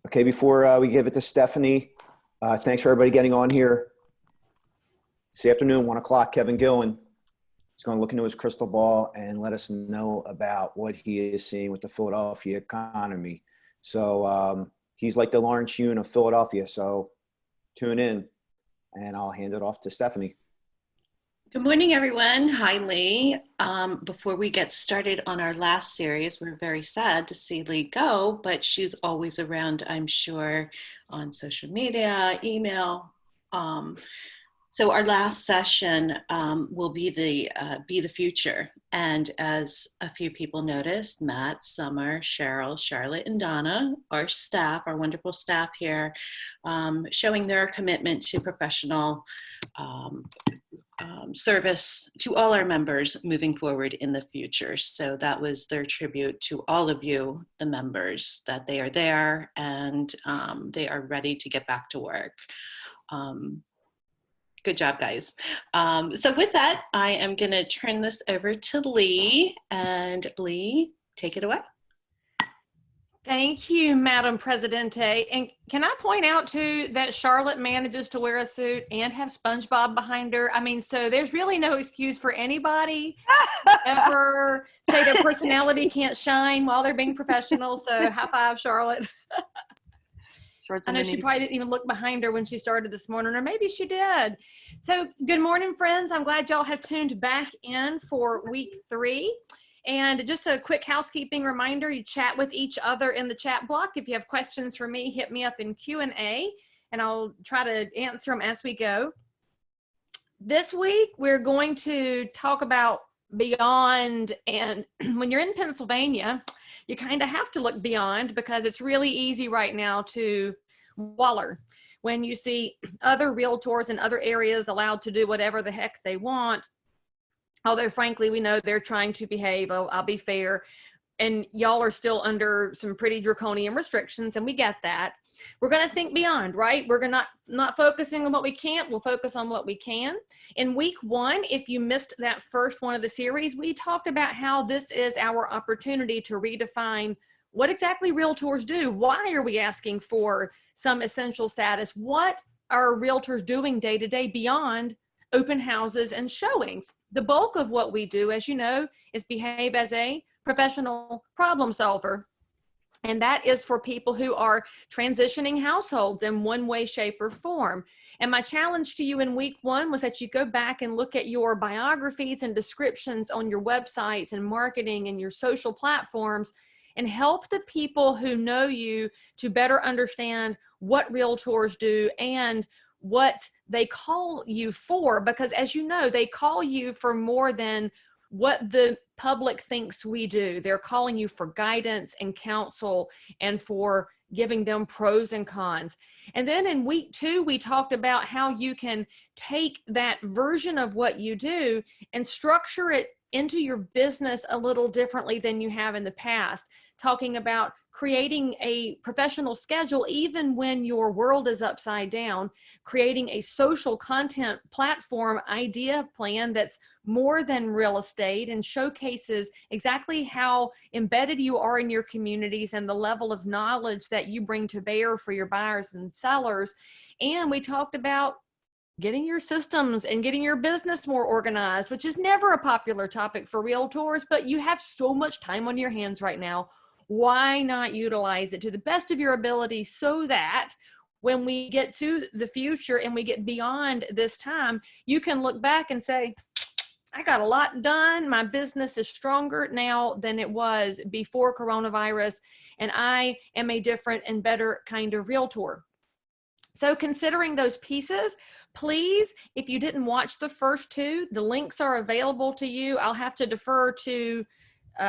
Okay, before we give it to Stephanie, thanks for everybody getting on here. This afternoon, 1 o'clock, Kevin Gillen is going to look into his crystal ball and let us know about what he is seeing with the Philadelphia economy. So he's like the Lawrence Yun of Philadelphia. So tune in, and I'll hand it off to Stephanie. Good morning, everyone. Hi, Leigh. Before we get started on our last series, we're very sad to see Leigh go, but she's always around, I'm sure, on social media, email. So our last session will be the future. And as a few people noticed, Matt, Summer, Cheryl, Charlotte, and Donna, our staff, our wonderful staff here, showing their commitment to professional service to all our members moving forward in the future. So that was their tribute to all of you, the members, that they are there and they are ready to get back to work. Good job, guys. So with that, I am going to turn this over to Leigh. And Leigh, take it away. Thank you, Madam Presidente. And can I point out too that Charlotte manages to wear a suit and have SpongeBob behind her? I mean, so there's really no excuse for anybody ever say their personality can't shine while they're being professional. So high five, Charlotte. I know she probably didn't even look behind her when she started this morning, or maybe she did. So good morning, friends. I'm glad y'all have tuned back in for week 3. And just a quick housekeeping reminder, you chat with each other in the chat block. If you have questions for me, hit me up in Q&A, and I'll try to answer them as we go. This week, we're going to talk about beyond, and when you're in Pennsylvania, you kind of have to look beyond because it's really easy right now to waller when you see other realtors in other areas allowed to do whatever the heck they want. Although, frankly, we know they're trying to behave. I'll be fair. And y'all are still under some pretty draconian restrictions, and we get that. We're going to think beyond, right? We're not focusing on what we can't. We'll focus on what we can. In week 1, if you missed that first one of the series, we talked about how this is our opportunity to redefine what exactly realtors do. Why are we asking for some essential status? What are realtors doing day to day beyond open houses and showings? The bulk of what we do, as you know, is behave as a professional problem solver. And that is for people who are transitioning households in one way, shape, or form. And my challenge to you in week 1 was that you go back and look at your biographies and descriptions on your websites and marketing and your social platforms and help the people who know you to better understand what realtors do and what they call you for, because as you know, they call you for more than what the public thinks we do. They're calling you for guidance and counsel and for giving them pros and cons. And then in week 2, we talked about how you can take that version of what you do and structure it into your business a little differently than you have in the past, talking about creating a professional schedule even when your world is upside down, creating a social content platform idea plan that's more than real estate and showcases exactly how embedded you are in your communities and the level of knowledge that you bring to bear for your buyers and sellers. And we talked about getting your systems and getting your business more organized, which is never a popular topic for realtors, but you have so much time on your hands right now. Why not utilize it to the best of your ability so that when we get to the future and we get beyond this time, you can look back and say, I got a lot done. My business is stronger now than it was before coronavirus, and I am a different and better kind of realtor. So considering those pieces, please, if you didn't watch the first 2, the links are available to you. I'll have to defer to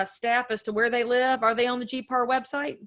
staff as to where they live. Are they on the GPAR website?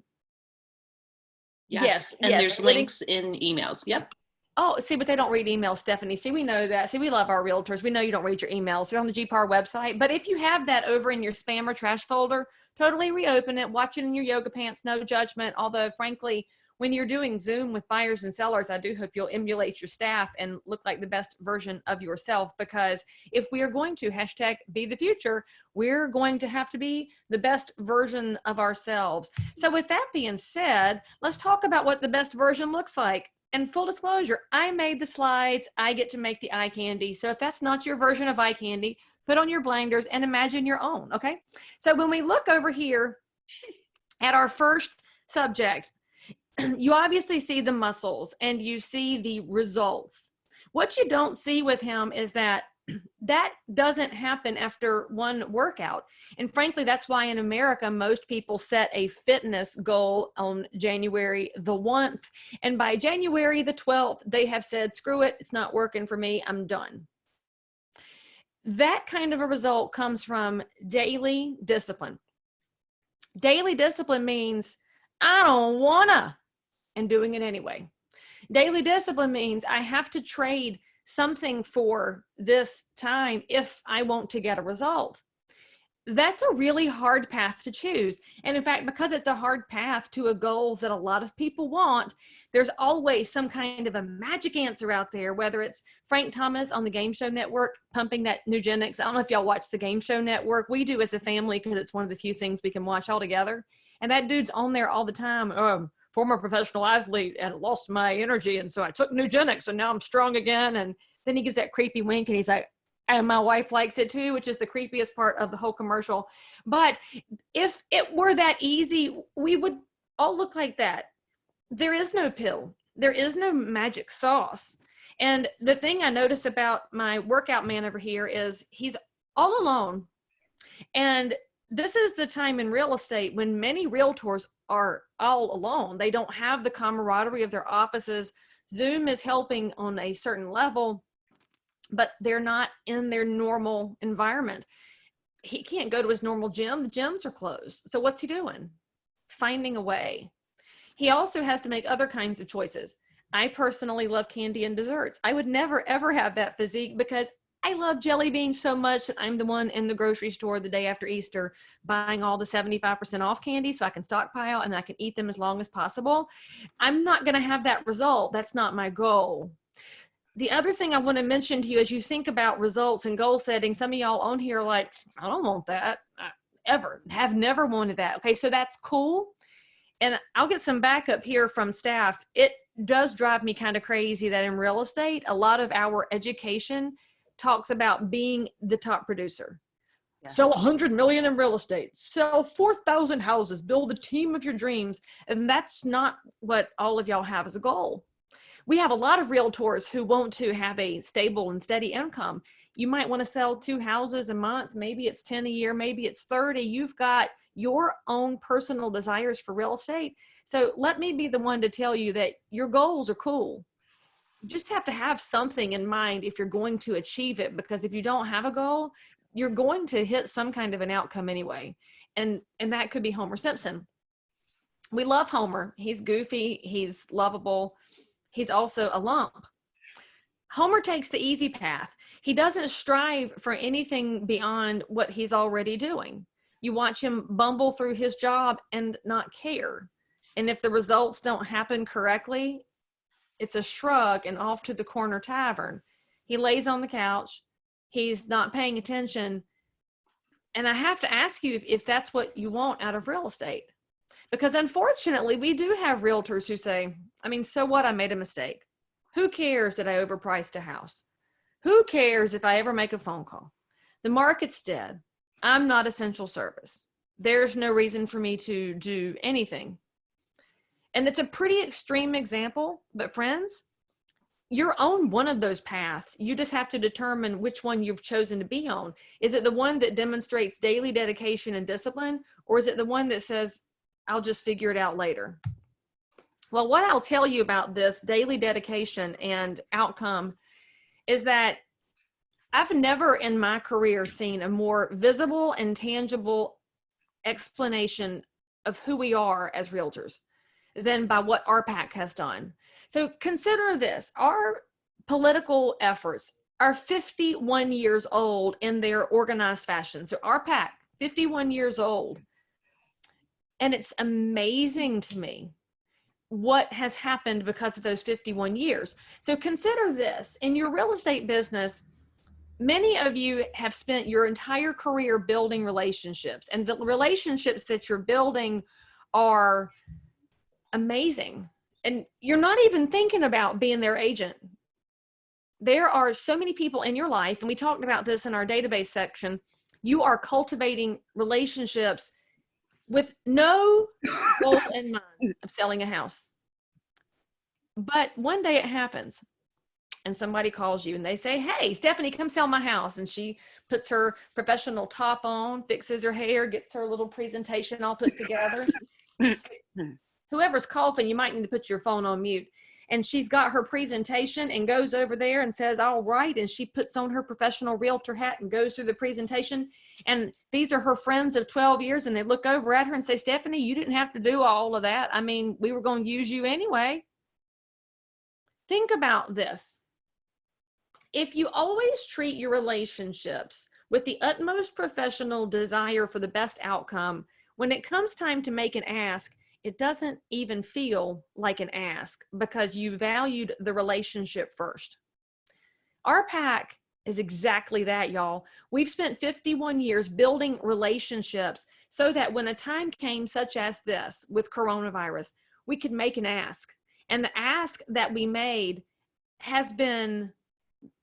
Yes. And there's links in emails. Yep. Oh, see, but they don't read emails, Stephanie. See, we know that. See, we love our realtors. We know you don't read your emails. They're on the GPAR website. But if you have that over in your spam or trash folder, totally reopen it. Watch it in your yoga pants. No judgment. Although, frankly, when you're doing Zoom with buyers and sellers, I do hope you'll emulate your staff and look like the best version of yourself. Because if we are going to hashtag be the future, we're going to have to be the best version of ourselves. So with that being said, let's talk about what the best version looks like. And full disclosure, I made the slides. I get to make the eye candy. So if that's not your version of eye candy, put on your blinders and imagine your own, okay? So when we look over here at our first subject, you obviously see the muscles and you see the results. What you don't see with him is that that doesn't happen after one workout. And frankly, that's why in America, most people set a fitness goal on January the 1st. And by January the 12th, they have said, screw it, it's not working for me, I'm done. That kind of a result comes from daily discipline. Daily discipline means I don't wanna, and doing it anyway. Daily discipline means I have to trade something for this time if I want to get a result. That's a really hard path to choose. And in fact, because it's a hard path to a goal that a lot of people want, there's always some kind of a magic answer out there, whether it's Frank Thomas on the Game Show Network pumping that Nugenics. I don't know if y'all watch the Game Show Network. We do as a family because it's one of the few things we can watch all together. And that dude's on there all the time. Former professional athlete and lost my energy. And so I took Nugenics and now I'm strong again. And then he gives that creepy wink and he's like, and my wife likes it too, which is the creepiest part of the whole commercial. But if it were that easy, we would all look like that. There is no pill. There is no magic sauce. And the thing I notice about my workout man over here is he's all alone. And this is the time in real estate when many realtors are all alone. They don't have the camaraderie of their offices. Zoom is helping on a certain level, but they're not in their normal environment. He can't go to his normal gym. The gyms are closed. So what's he doing? Finding a way. He also has to make other kinds of choices. I personally love candy and desserts. I would never, ever have that physique because I love jelly beans so much that I'm the one in the grocery store the day after Easter buying all the 75% off candy so I can stockpile and I can eat them as long as possible. I'm not going to have that result. That's not my goal. The other thing I want to mention to you as you think about results and goal setting, some of y'all on here are like, I don't want that. I have never wanted that. Okay, so that's cool. And I'll get some backup here from staff. It does drive me kind of crazy that in real estate, a lot of our education talks about being the top producer. Yeah. Sell 100 million in real estate, sell 4,000 houses, build the team of your dreams. And that's not what all of y'all have as a goal. We have a lot of realtors who want to have a stable and steady income. You might want to sell 2 houses a month. Maybe it's 10 a year, maybe it's 30. You've got your own personal desires for real estate. So let me be the one to tell you that your goals are cool. You just have to have something in mind if you're going to achieve it, because if you don't have a goal, you're going to hit some kind of an outcome anyway. And that could be Homer Simpson. We love Homer. He's goofy. He's lovable. He's also a lump. Homer takes the easy path. He doesn't strive for anything beyond what he's already doing. You watch him bumble through his job and not care. And if the results don't happen correctly, it's a shrug and off to the corner tavern. He lays on the couch. He's not paying attention. And I have to ask you if that's what you want out of real estate. Because unfortunately, we do have realtors who say, I mean, so what? I made a mistake. Who cares that I overpriced a house? Who cares if I ever make a phone call? The market's dead. I'm not essential service. There's no reason for me to do anything. And it's a pretty extreme example, but friends, you're on one of those paths. You just have to determine which one you've chosen to be on. Is it the one that demonstrates daily dedication and discipline, or is it the one that says, I'll just figure it out later? Well, what I'll tell you about this daily dedication and outcome is that I've never in my career seen a more visible and tangible explanation of who we are as realtors. than by what our PAC has done. So consider this, our political efforts are 51 years old in their organized fashion. So our PAC, 51 years old. And it's amazing to me what has happened because of those 51 years. So consider this, in your real estate business, many of you have spent your entire career building relationships, and the relationships that you're building are amazing. And you're not even thinking about being their agent. There are so many people in your life, and we talked about this in our database section. You are cultivating relationships with no goal in mind of selling a house. But one day it happens, and somebody calls you and they say, hey, Stephanie, come sell my house. And she puts her professional top on, fixes her hair, gets her little presentation all put together. Whoever's coughing, you might need to put your phone on mute. And she's got her presentation and goes over there and says, all right. And she puts on her professional realtor hat and goes through the presentation. And these are her friends of 12 years. And they look over at her and say, Stephanie, you didn't have to do all of that. I mean, we were going to use you anyway. Think about this. If you always treat your relationships with the utmost professional desire for the best outcome, when it comes time to make an ask, it doesn't even feel like an ask because you valued the relationship first. Our PAC is exactly that, y'all. We've spent 51 years building relationships so that when a time came such as this with coronavirus, we could make an ask. And the ask that we made has been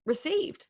received.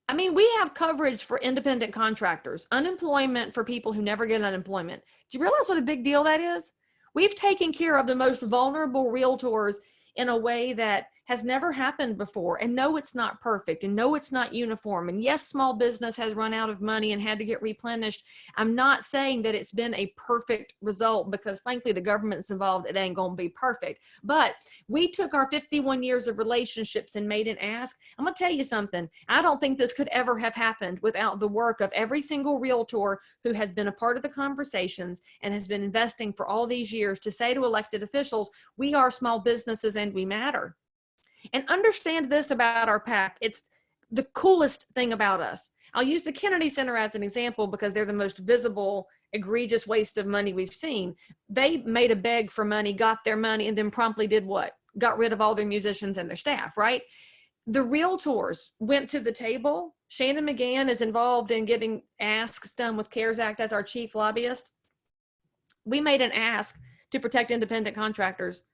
I mean, we have coverage for independent contractors, unemployment for people who never get unemployment. Do you realize what a big deal that is? We've taken care of the most vulnerable realtors in a way that has never happened before. And no, it's not perfect. And no, it's not uniform. And yes, small business has run out of money and had to get replenished. I'm not saying that it's been a perfect result because frankly, the government's involved. It ain't going to be perfect. But we took our 51 years of relationships and made an ask. I'm going to tell you something. I don't think this could ever have happened without the work of every single realtor who has been a part of the conversations and has been investing for all these years to say to elected officials, we are small businesses and we matter. And understand this about our PAC. It's the coolest thing about us. I'll use the Kennedy Center as an example because they're the most visible, egregious waste of money we've seen. They made a beg for money, got their money, and then promptly did what? Got rid of all their musicians and their staff, right? The realtors went to the table. Shannon McGann is involved in getting asks done with CARES Act as our chief lobbyist. We made an ask to protect independent contractors.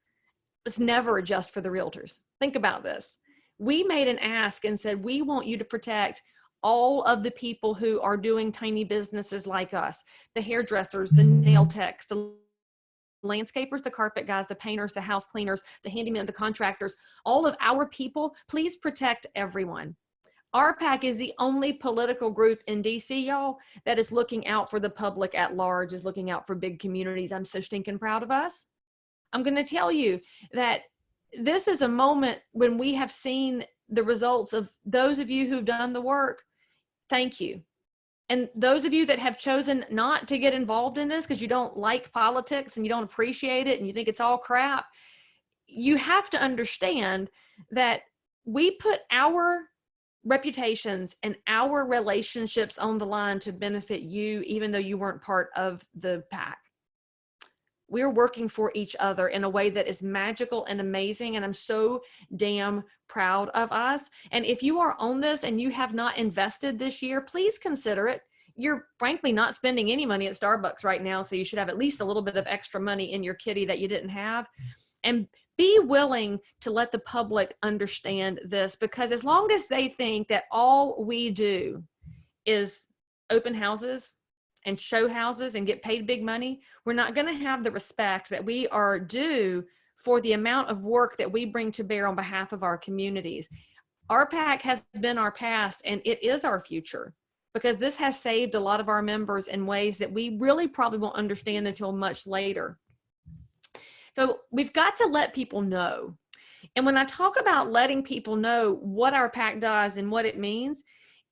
It's never just for the realtors. Think about this. We made an ask and said, we want you to protect all of the people who are doing tiny businesses like us, the hairdressers, the nail techs, the landscapers, the carpet guys, the painters, the house cleaners, the handymen, the contractors, all of our people. Please protect everyone. Our PAC is the only political group in DC, y'all, that is looking out for the public at large, is looking out for big communities. I'm so stinking proud of us. I'm going to tell you that this is a moment when we have seen the results of those of you who've done the work. Thank you. And those of you that have chosen not to get involved in this because you don't like politics and you don't appreciate it and you think it's all crap, you have to understand that we put our reputations and our relationships on the line to benefit you, even though you weren't part of the PAC. We're working for each other in a way that is magical and amazing. And I'm so damn proud of us. And if you are on this and you have not invested this year, please consider it. You're frankly not spending any money at Starbucks right now. So you should have at least a little bit of extra money in your kitty that you didn't have. And be willing to let the public understand this, because as long as they think that all we do is open houses and show houses and get paid big money, we're not going to have the respect that we are due for the amount of work that we bring to bear on behalf of our communities. Our PAC has been our past and it is our future, because this has saved a lot of our members in ways that we really probably won't understand until much later. So we've got to let people know. And when I talk about letting people know what our PAC does and what it means,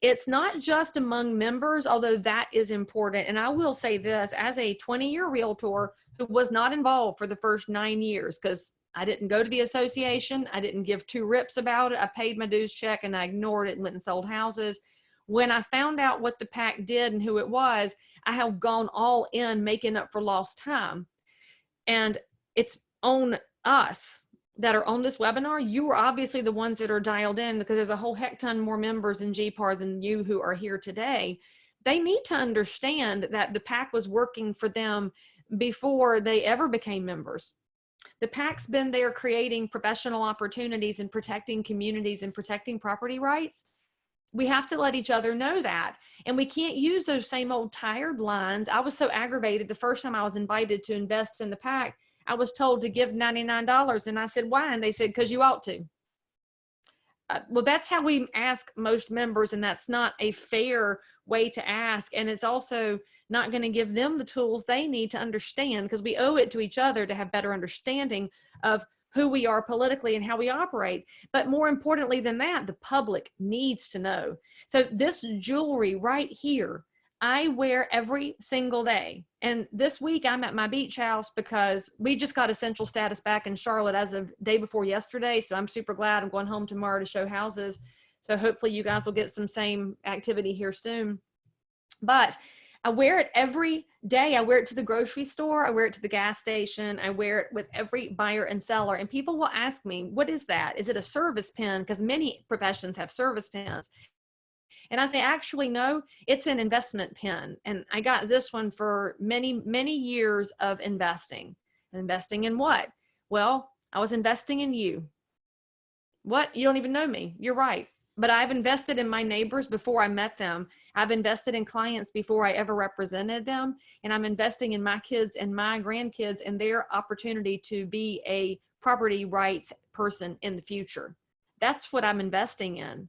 it's not just among members, although that is important. And I will say this, as a 20-year realtor who was not involved for the first 9 years because I didn't go to the association. I didn't give two rips about it. I paid my dues check and I ignored it and went and sold houses. When I found out what the PAC did and who it was, I have gone all in, making up for lost time. And it's on us that are on this webinar. You are obviously the ones that are dialed in because there's a whole heck ton more members in GPAR than you who are here today. They need to understand that the PAC was working for them before they ever became members. The PAC's been there creating professional opportunities and protecting communities and protecting property rights. We have to let each other know that. And we can't use those same old tired lines. I was so aggravated the first time I was invited to invest in the PAC. I was told to give $99. And I said, why? And they said, because you ought to. Well, that's how we ask most members, and that's not a fair way to ask. And it's also not going to give them the tools they need to understand, because we owe it to each other to have better understanding of who we are politically and how we operate. But more importantly than that, the public needs to know. So this jewelry right here, I wear every single day. And this week I'm at my beach house because we just got essential status back in Charlotte as of day before yesterday. So I'm super glad. I'm going home tomorrow to show houses. So hopefully you guys will get some same activity here soon. But I wear it every day. I wear it to the grocery store. I wear it to the gas station. I wear it with every buyer and seller. And people will ask me, what is that? Is it a service pin? Because many professions have service pins. And I say, actually, no, it's an investment pin. And I got this one for many, many years of investing. Investing in what? Well, I was investing in you. What? You don't even know me. You're right. But I've invested in my neighbors before I met them. I've invested in clients before I ever represented them. And I'm investing in my kids and my grandkids and their opportunity to be a property rights person in the future. That's what I'm investing in.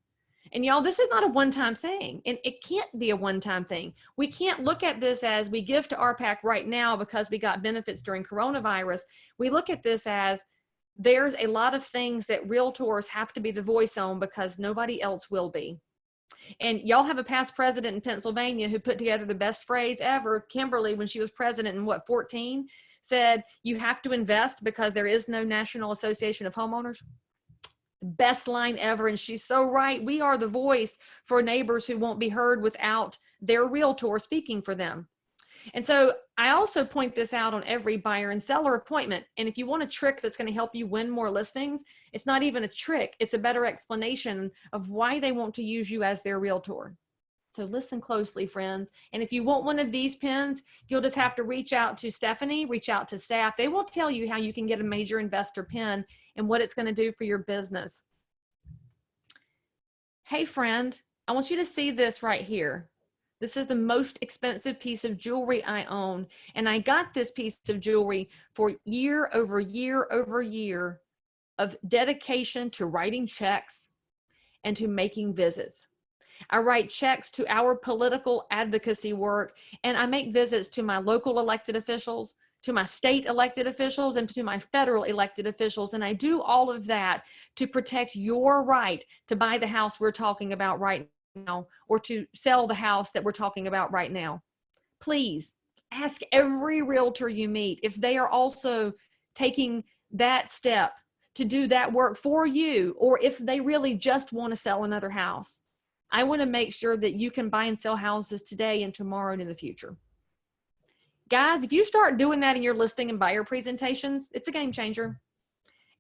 And y'all, this is not a one-time thing, and it can't be a one-time thing. We can't look at this as we give to RPAC right now because we got benefits during coronavirus. We look at this as there's a lot of things that realtors have to be the voice on because nobody else will be. And y'all have a past president in Pennsylvania who put together the best phrase ever. Kimberly, when she was president in 14, said, you have to invest because there is no National Association of Homeowners. Best line ever. And she's so right. We are the voice for neighbors who won't be heard without their realtor speaking for them. And so I also point this out on every buyer and seller appointment. And if you want a trick that's going to help you win more listings, it's not even a trick. It's a better explanation of why they want to use you as their realtor. So listen closely, friends. And if you want one of these pins, you'll just have to reach out to Stephanie, reach out to staff. They will tell you how you can get a major investor pin and what it's going to do for your business. Hey, friend, I want you to see this right here. This is the most expensive piece of jewelry I own. And I got this piece of jewelry for year over year over year of dedication to writing checks and to making visits. I write checks to our political advocacy work, and I make visits to my local elected officials, to my state elected officials, and to my federal elected officials. And I do all of that to protect your right to buy the house we're talking about right now, or to sell the house that we're talking about right now. Please ask every realtor you meet if they are also taking that step to do that work for you, or if they really just want to sell another house. I want to make sure that you can buy and sell houses today and tomorrow and in the future. Guys, if you start doing that in your listing and buyer presentations, it's a game changer.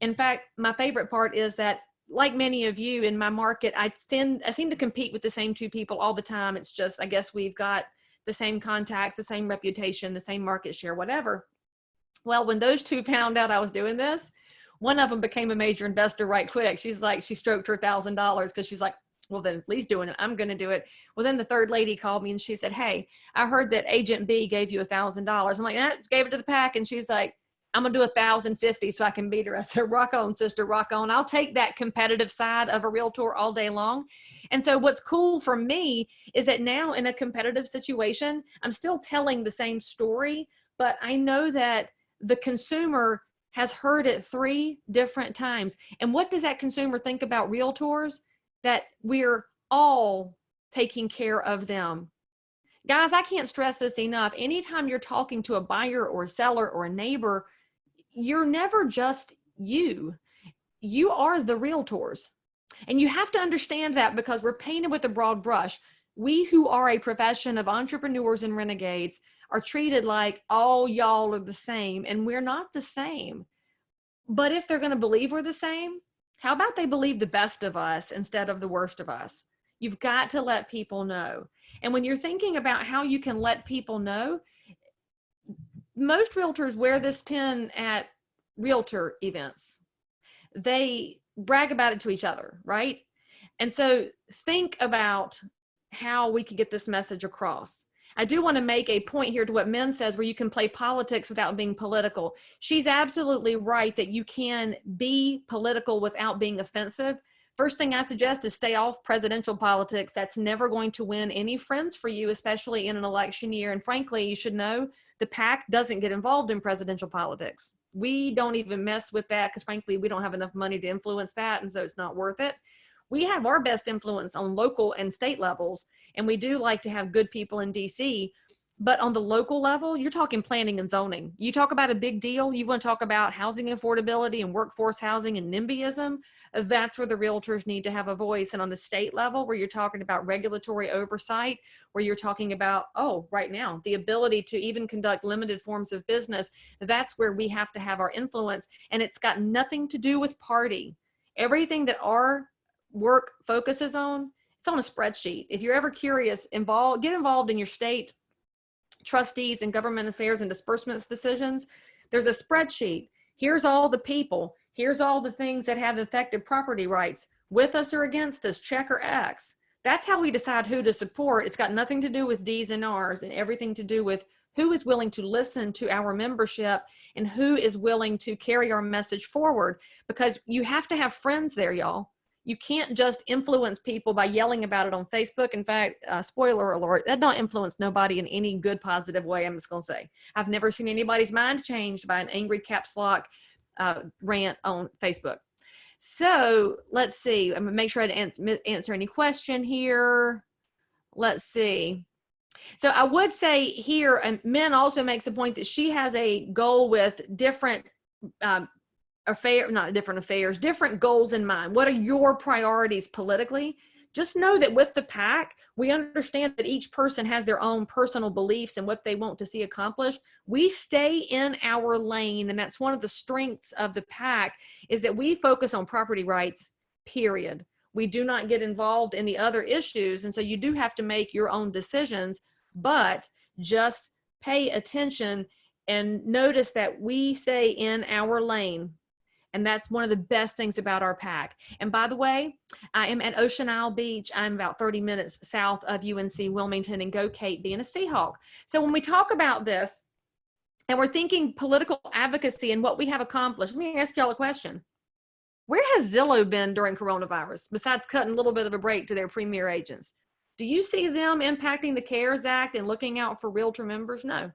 In fact, my favorite part is that, like many of you in my market, I seem to compete with the same two people all the time. It's just, I guess we've got the same contacts, the same reputation, the same market share, whatever. Well, when those two found out I was doing this, one of them became a major investor right quick. She's like, she stroked her $1,000 because she's like, well, then if Leigh's doing it, I'm going to do it. Well, then the third lady called me and she said, hey, I heard that Agent B gave you $1,000. I'm like, gave it to the PAC. And she's like, I'm going to do 1,050 so I can beat her. I said, rock on, sister, rock on. I'll take that competitive side of a realtor all day long. And so what's cool for me is that now in a competitive situation, I'm still telling the same story, but I know that the consumer has heard it 3 different times. And what does that consumer think about realtors? That we're all taking care of them. Guys, I can't stress this enough. Anytime you're talking to a buyer or a seller or a neighbor, you're never just you. You are the realtors. And you have to understand that, because we're painted with a broad brush. We who are a profession of entrepreneurs and renegades are treated like all y'all are the same, and we're not the same. But if they're going to believe we're the same, how about they believe the best of us instead of the worst of us? You've got to let people know. And when you're thinking about how you can let people know, most realtors wear this pin at realtor events. They brag about it to each other, right? And so think about how we could get this message across. I do want to make a point here to what Min says, where you can play politics without being political. She's absolutely right that you can be political without being offensive. First thing I suggest is stay off presidential politics. That's never going to win any friends for you, especially in an election year. And frankly, you should know the PAC doesn't get involved in presidential politics. We don't even mess with that because frankly, we don't have enough money to influence that. And so it's not worth it. We have our best influence on local and state levels. And we do like to have good people in DC. But on the local level, you're talking planning and zoning. You talk about a big deal. You want to talk about housing affordability and workforce housing and NIMBYism. That's where the realtors need to have a voice. And on the state level, where you're talking about regulatory oversight, where you're talking about, right now, the ability to even conduct limited forms of business, that's where we have to have our influence. And it's got nothing to do with party. Everything that our work focuses on, it's on a spreadsheet. If you're ever curious, get involved in your state trustees and government affairs and disbursements decisions. There's a spreadsheet. Here's all the people. Here's all the things that have affected property rights, with us or against us, check or X. That's how we decide who to support. It's got nothing to do with D's and R's, and everything to do with who is willing to listen to our membership and who is willing to carry our message forward, because you have to have friends there, y'all. You can't just influence people by yelling about it on Facebook. In fact, spoiler alert, that don't influence nobody in any good, positive way, I'm just going to say. I've never seen anybody's mind changed by an angry caps lock rant on Facebook. So let's see. I'm going to make sure I answer any question here. Let's see. So I would say here, and Min also makes a point that she has a goal with different different goals in mind. What are your priorities politically? Just know that with the PAC, we understand that each person has their own personal beliefs and what they want to see accomplished. We stay in our lane, and that's one of the strengths of the PAC, is that we focus on property rights, period. We do not get involved in the other issues, and so you do have to make your own decisions, but just pay attention and notice that we stay in our lane. And that's one of the best things about our PAC. And by the way, I am at Ocean Isle Beach. I'm about 30 minutes south of UNC Wilmington, and go Kate being a Seahawk. So when we talk about this and we're thinking political advocacy and what we have accomplished, let me ask y'all a question. Where has Zillow been during coronavirus, besides cutting a little bit of a break to their premier agents? Do you see them impacting the CARES Act and looking out for realtor members? No.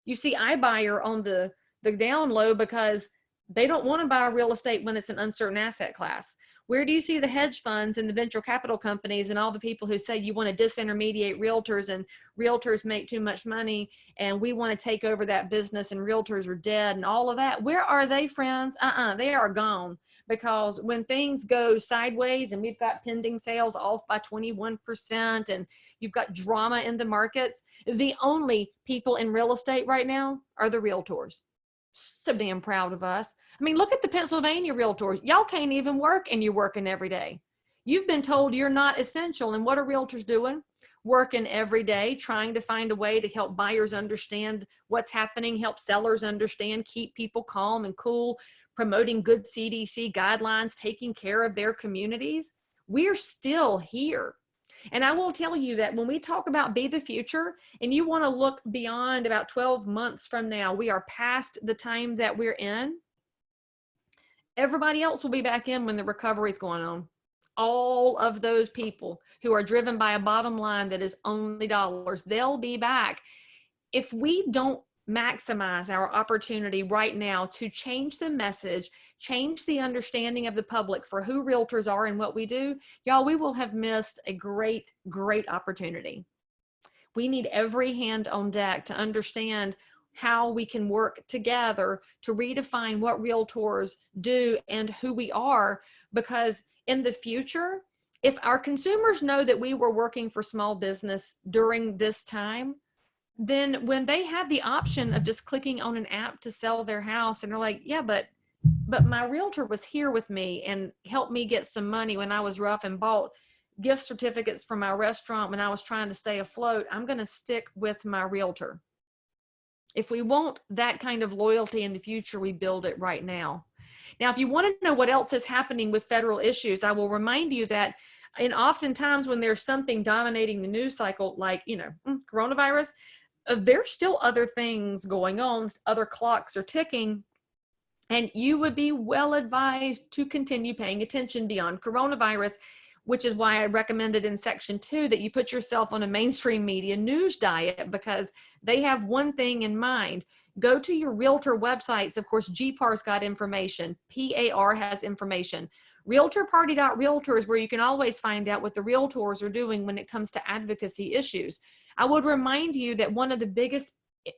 You see iBuyer on the down low because they don't want to buy real estate when it's an uncertain asset class. Where do you see the hedge funds and the venture capital companies and all the people who say you want to disintermediate realtors and realtors make too much money and we want to take over that business and realtors are dead and all of that? Where are they, friends? They are gone, because when things go sideways and we've got pending sales off by 21% and you've got drama in the markets, the only people in real estate right now are the realtors. So damn proud of us. I mean, look at the Pennsylvania realtors. Y'all can't even work and you're working every day. You've been told you're not essential. And what are realtors doing? Working every day, trying to find a way to help buyers understand what's happening, help sellers understand, keep people calm and cool, promoting good CDC guidelines, taking care of their communities. We're still here. And I will tell you that when we talk about be the future and you want to look beyond about 12 months from now, we are past the time that we're in. Everybody else will be back in when the recovery is going on. All of those people who are driven by a bottom line that is only dollars, they'll be back. If we don't maximize our opportunity right now to change the message, change the understanding of the public for who realtors are and what we do, y'all, we will have missed a great, great opportunity. We need every hand on deck to understand how we can work together to redefine what realtors do and who we are, because in the future, if our consumers know that we were working for small business during this time, then when they have the option of just clicking on an app to sell their house and they're like, yeah, but my realtor was here with me and helped me get some money when I was rough and bought gift certificates from my restaurant when I was trying to stay afloat, I'm going to stick with my realtor. If we want that kind of loyalty in the future, we build it right now. Now, if you want to know what else is happening with federal issues, I will remind you that oftentimes when there's something dominating the news cycle, like, coronavirus, there's still other things going on, other clocks are ticking, and you would be well advised to continue paying attention beyond coronavirus, which is why I recommended in section 2 that you put yourself on a mainstream media news diet, because they have one thing in mind. Go to your realtor websites. Of course, GPAR's got information. PAR has information. Realtorparty.realtor is where you can always find out what the realtors are doing when it comes to advocacy issues. I would remind you that one of the biggest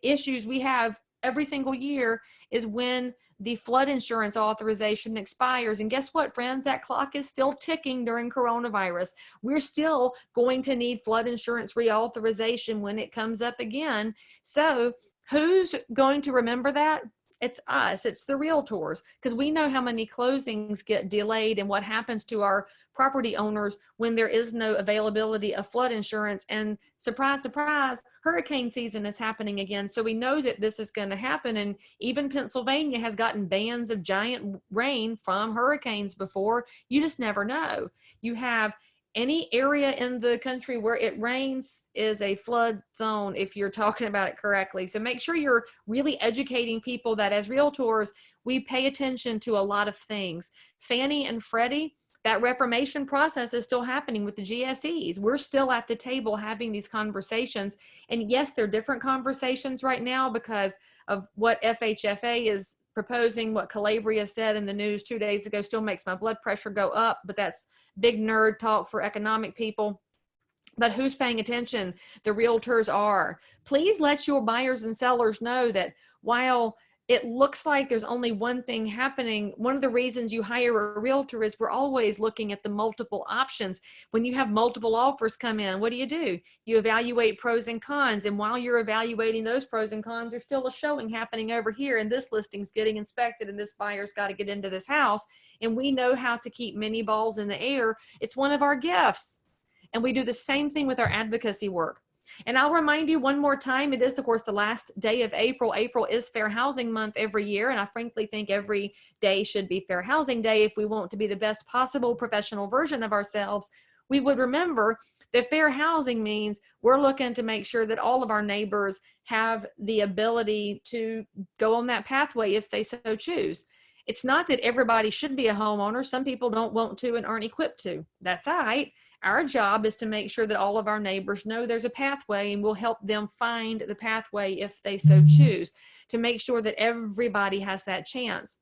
issues we have every single year is when the flood insurance authorization expires. And guess what, friends? That clock is still ticking during coronavirus. We're still going to need flood insurance reauthorization when it comes up again. So who's going to remember that? It's us. It's the realtors, because we know how many closings get delayed and what happens to our property owners when there is no availability of flood insurance. And surprise, surprise, hurricane season is happening again. So we know that this is going to happen. And even Pennsylvania has gotten bands of giant rain from hurricanes before. You just never know. You have any area in the country where it rains is a flood zone if you're talking about it correctly. So make sure you're really educating people that as realtors, we pay attention to a lot of things. Fannie and Freddie, that reformation process is still happening with the GSEs. We're still at the table having these conversations. And yes, they're different conversations right now because of what FHFA is proposing. What Calabria said in the news 2 days ago still makes my blood pressure go up, but that's big nerd talk for economic people. But who's paying attention? The realtors are. Please let your buyers and sellers know that while it looks like there's only one thing happening, one of the reasons you hire a realtor is we're always looking at the multiple options. When you have multiple offers come in, what do? You evaluate pros and cons. And while you're evaluating those pros and cons, there's still a showing happening over here, and this listing's getting inspected, and this buyer's got to get into this house. And we know how to keep many balls in the air. It's one of our gifts. And we do the same thing with our advocacy work. And I'll remind you one more time, it is, of course, the last day of April. April is Fair Housing Month every year, and I frankly think every day should be Fair Housing Day if we want to be the best possible professional version of ourselves. We would remember that fair housing means we're looking to make sure that all of our neighbors have the ability to go on that pathway if they so choose. It's not that everybody should be a homeowner. Some people don't want to and aren't equipped to. That's all right. Our job is to make sure that all of our neighbors know there's a pathway, and we'll help them find the pathway if they so choose, to make sure that everybody has that chance.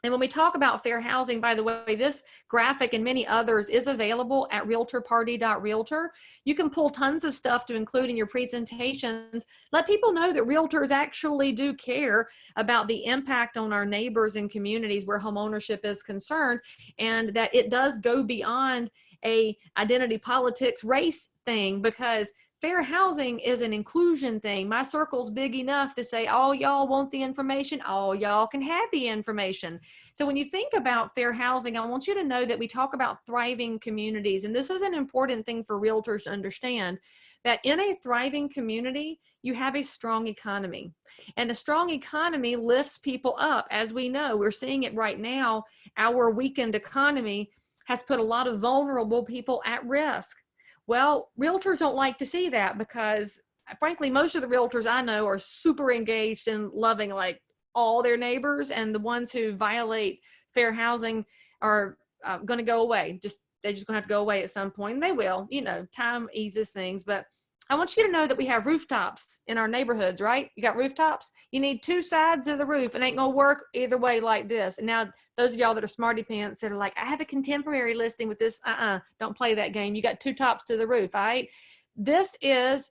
And when we talk about fair housing, by the way, this graphic and many others is available at realtorparty.realtor. You can pull tons of stuff to include in your presentations. Let people know that realtors actually do care about the impact on our neighbors and communities where homeownership is concerned, and that it does go beyond a identity politics race thing, because fair housing is an inclusion thing. My circle's big enough to say, all y'all want the information, all y'all can have the information. So when you think about fair housing, I want you to know that we talk about thriving communities. And this is an important thing for realtors to understand, that in a thriving community, you have a strong economy. And a strong economy lifts people up. As we know, we're seeing it right now. Our weakened economy has put a lot of vulnerable people at risk. Well, realtors don't like to see that, because frankly, most of the realtors I know are super engaged in loving like all their neighbors, and the ones who violate fair housing are going to go away. They're just going to have to go away at some point, and they will. Time eases things. But I want you to know that we have rooftops in our neighborhoods, right? You got rooftops. You need two sides of the roof. It ain't going to work either way like this. And now those of y'all that are smarty pants that are like, I have a contemporary listing with this. Don't play that game. You got two tops to the roof, all right? This is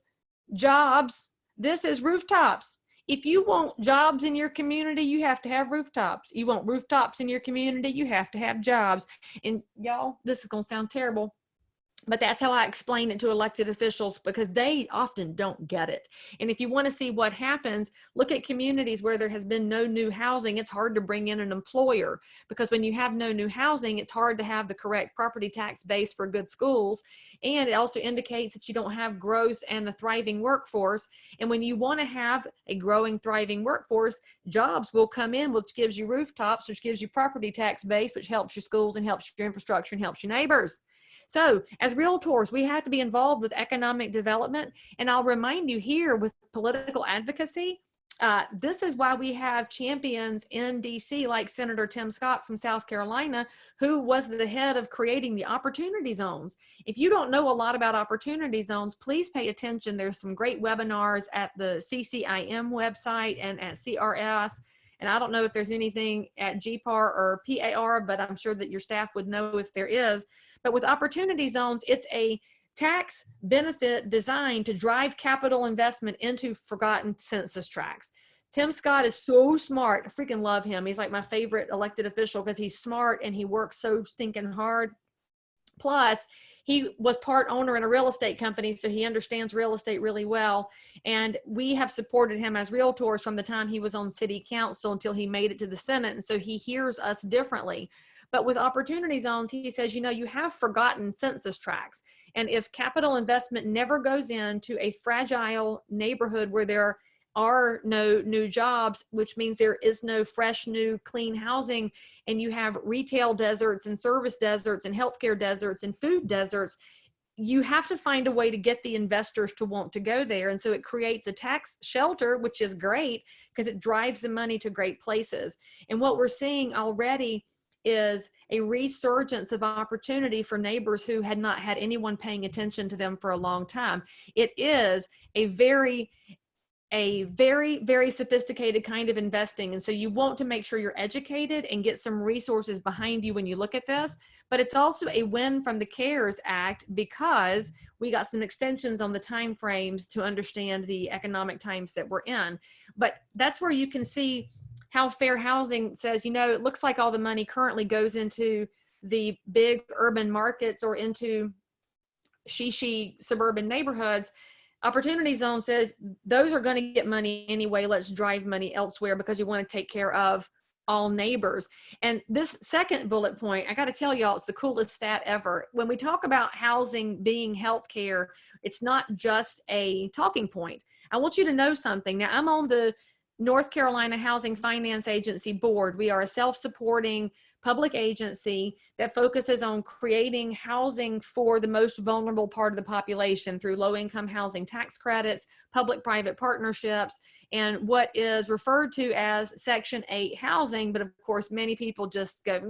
jobs. This is rooftops. If you want jobs in your community, you have to have rooftops. You want rooftops in your community, you have to have jobs. And y'all, this is going to sound terrible, but that's how I explain it to elected officials, because they often don't get it. And if you want to see what happens, look at communities where there has been no new housing. It's hard to bring in an employer, because when you have no new housing, it's hard to have the correct property tax base for good schools. And it also indicates that you don't have growth and a thriving workforce. And when you want to have a growing, thriving workforce, jobs will come in, which gives you rooftops, which gives you property tax base, which helps your schools and helps your infrastructure and helps your neighbors. So as realtors, we have to be involved with economic development. And I'll remind you here with political advocacy, this is why we have champions in DC like Senator Tim Scott from South Carolina, who was the head of creating the opportunity zones. If you don't know a lot about opportunity zones, please pay attention. There's some great webinars at the CCIM website and at CRS. And I don't know if there's anything at GPAR or PAR, but I'm sure that your staff would know if there is. But with opportunity zones, it's a tax benefit designed to drive capital investment into forgotten census tracts. Tim Scott is so smart. I freaking love him. He's like my favorite elected official because he's smart and he works so stinking hard. Plus, he was part owner in a real estate company, so he understands real estate really well. And we have supported him as realtors from the time he was on city council until he made it to the Senate. And so he hears us differently. But with opportunity zones, he says, you know, you have forgotten census tracts. And if capital investment never goes into a fragile neighborhood where there are no new jobs, which means there is no fresh, new, clean housing, and you have retail deserts and service deserts and healthcare deserts and food deserts, you have to find a way to get the investors to want to go there. And so it creates a tax shelter, which is great because it drives the money to great places. And what we're seeing already is a resurgence of opportunity for neighbors who had not had anyone paying attention to them for a long time. It is a very, very sophisticated kind of investing. And so you want to make sure you're educated and get some resources behind you when you look at this. But it's also a win from the CARES Act because we got some extensions on the time frames to understand the economic times that we're in. But that's where you can see how fair housing says, you know, it looks like all the money currently goes into the big urban markets or into she suburban neighborhoods. Opportunity Zone says those are going to get money anyway. Let's drive money elsewhere because you want to take care of all neighbors. And this second bullet point, I got to tell y'all, it's the coolest stat ever. When we talk about housing being healthcare, it's not just a talking point. I want you to know something. Now, I'm on the North Carolina Housing Finance Agency board. We are a self-supporting public agency that focuses on creating housing for the most vulnerable part of the population through low-income housing tax credits, public-private partnerships, and what is referred to as Section 8 housing. But of course, many people just go,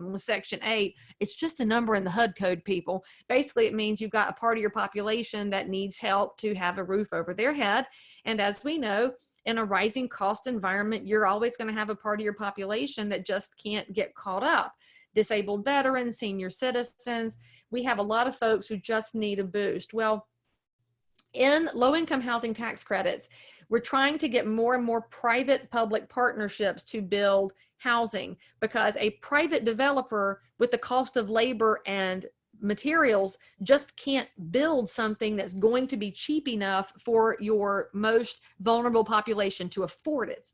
with Section 8, it's just a number in the HUD code, people. Basically, it means you've got a part of your population that needs help to have a roof over their head. And as we know, in a rising cost environment, you're always going to have a part of your population that just can't get caught up. Disabled veterans, senior citizens. We have a lot of folks who just need a boost. Well, in low-income housing tax credits, we're trying to get more and more private-public partnerships to build housing because a private developer with the cost of labor and materials just can't build something that's going to be cheap enough for your most vulnerable population to afford it.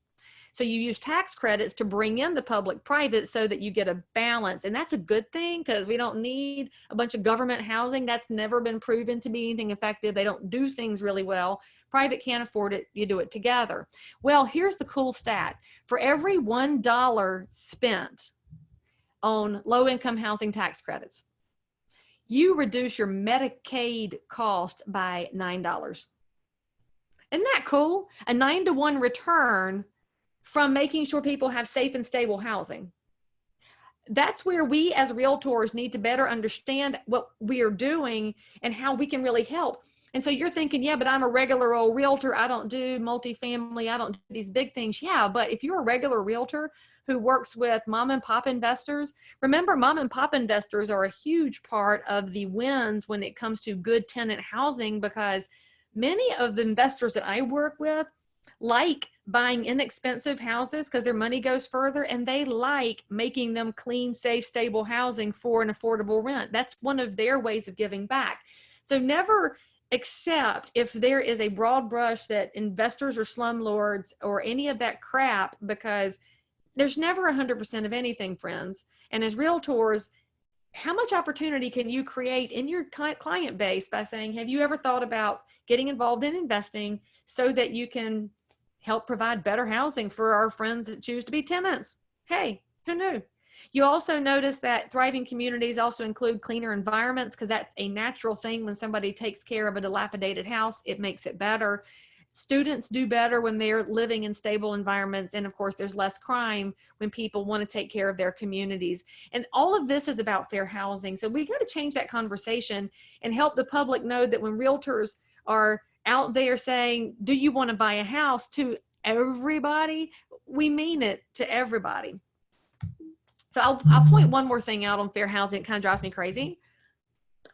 So you use tax credits to bring in the public-private so that you get a balance. And that's a good thing because we don't need a bunch of government housing. That's never been proven to be anything effective. They don't do things really well. Private can't afford it. You do it together. Well, here's the cool stat. For every $1 spent on low-income housing tax credits, you reduce your Medicaid cost by $9. Isn't that cool? A 9-to-1 return from making sure people have safe and stable housing. That's where we as realtors need to better understand what we are doing and how we can really help. And so you're thinking, yeah, but I'm a regular old realtor. I don't do multifamily. I don't do these big things. Yeah, but if you're a regular realtor who works with mom and pop investors, remember mom and pop investors are a huge part of the wins when it comes to good tenant housing because many of the investors that I work with like buying inexpensive houses because their money goes further, and they like making them clean, safe, stable housing for an affordable rent. That's one of their ways of giving back. So never accept if there is a broad brush that investors or slumlords or any of that crap, because there's never 100% of anything, friends. And as realtors, how much opportunity can you create in your client base by saying, have you ever thought about getting involved in investing so that you can help provide better housing for our friends that choose to be tenants? Hey, who knew? You also notice that thriving communities also include cleaner environments, because that's a natural thing. When somebody takes care of a dilapidated house, it makes it better. Students do better when they're living in stable environments. And of course, there's less crime when people want to take care of their communities. And all of this is about fair housing. So we got to change that conversation and help the public know that when realtors are out there saying, do you want to buy a house, to everybody, we mean it to everybody. So I'll point one more thing out on fair housing. It kind of drives me crazy.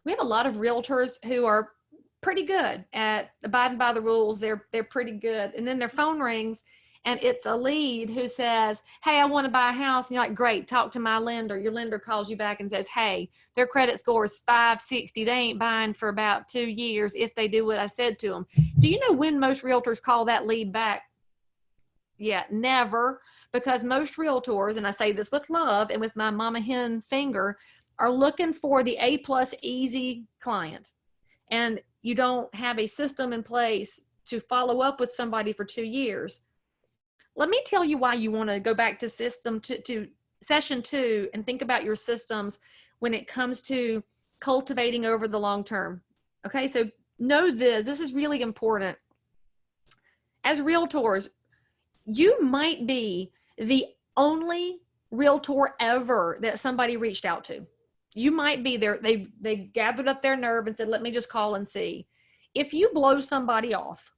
We have a lot of realtors who are pretty good at abiding by the rules. They're pretty good. And then their phone rings and it's a lead who says, hey, I want to buy a house. And you're like, great, talk to my lender. Your lender calls you back and says, hey, their credit score is 560. They ain't buying for about 2 years if they do what I said to them. Do you know when most realtors call that lead back? Yeah, never. Because most realtors, and I say this with love and with my mama hen finger, are looking for the A+ easy client. And you don't have a system in place to follow up with somebody for 2 years. Let me tell you why you want to go back to session 2 and think about your systems when it comes to cultivating over the long term. Okay, so know this is really important. As realtors, you might be the only realtor ever that somebody reached out to. You might be there. They gathered up their nerve and said, let me just call and see. If you blow somebody off,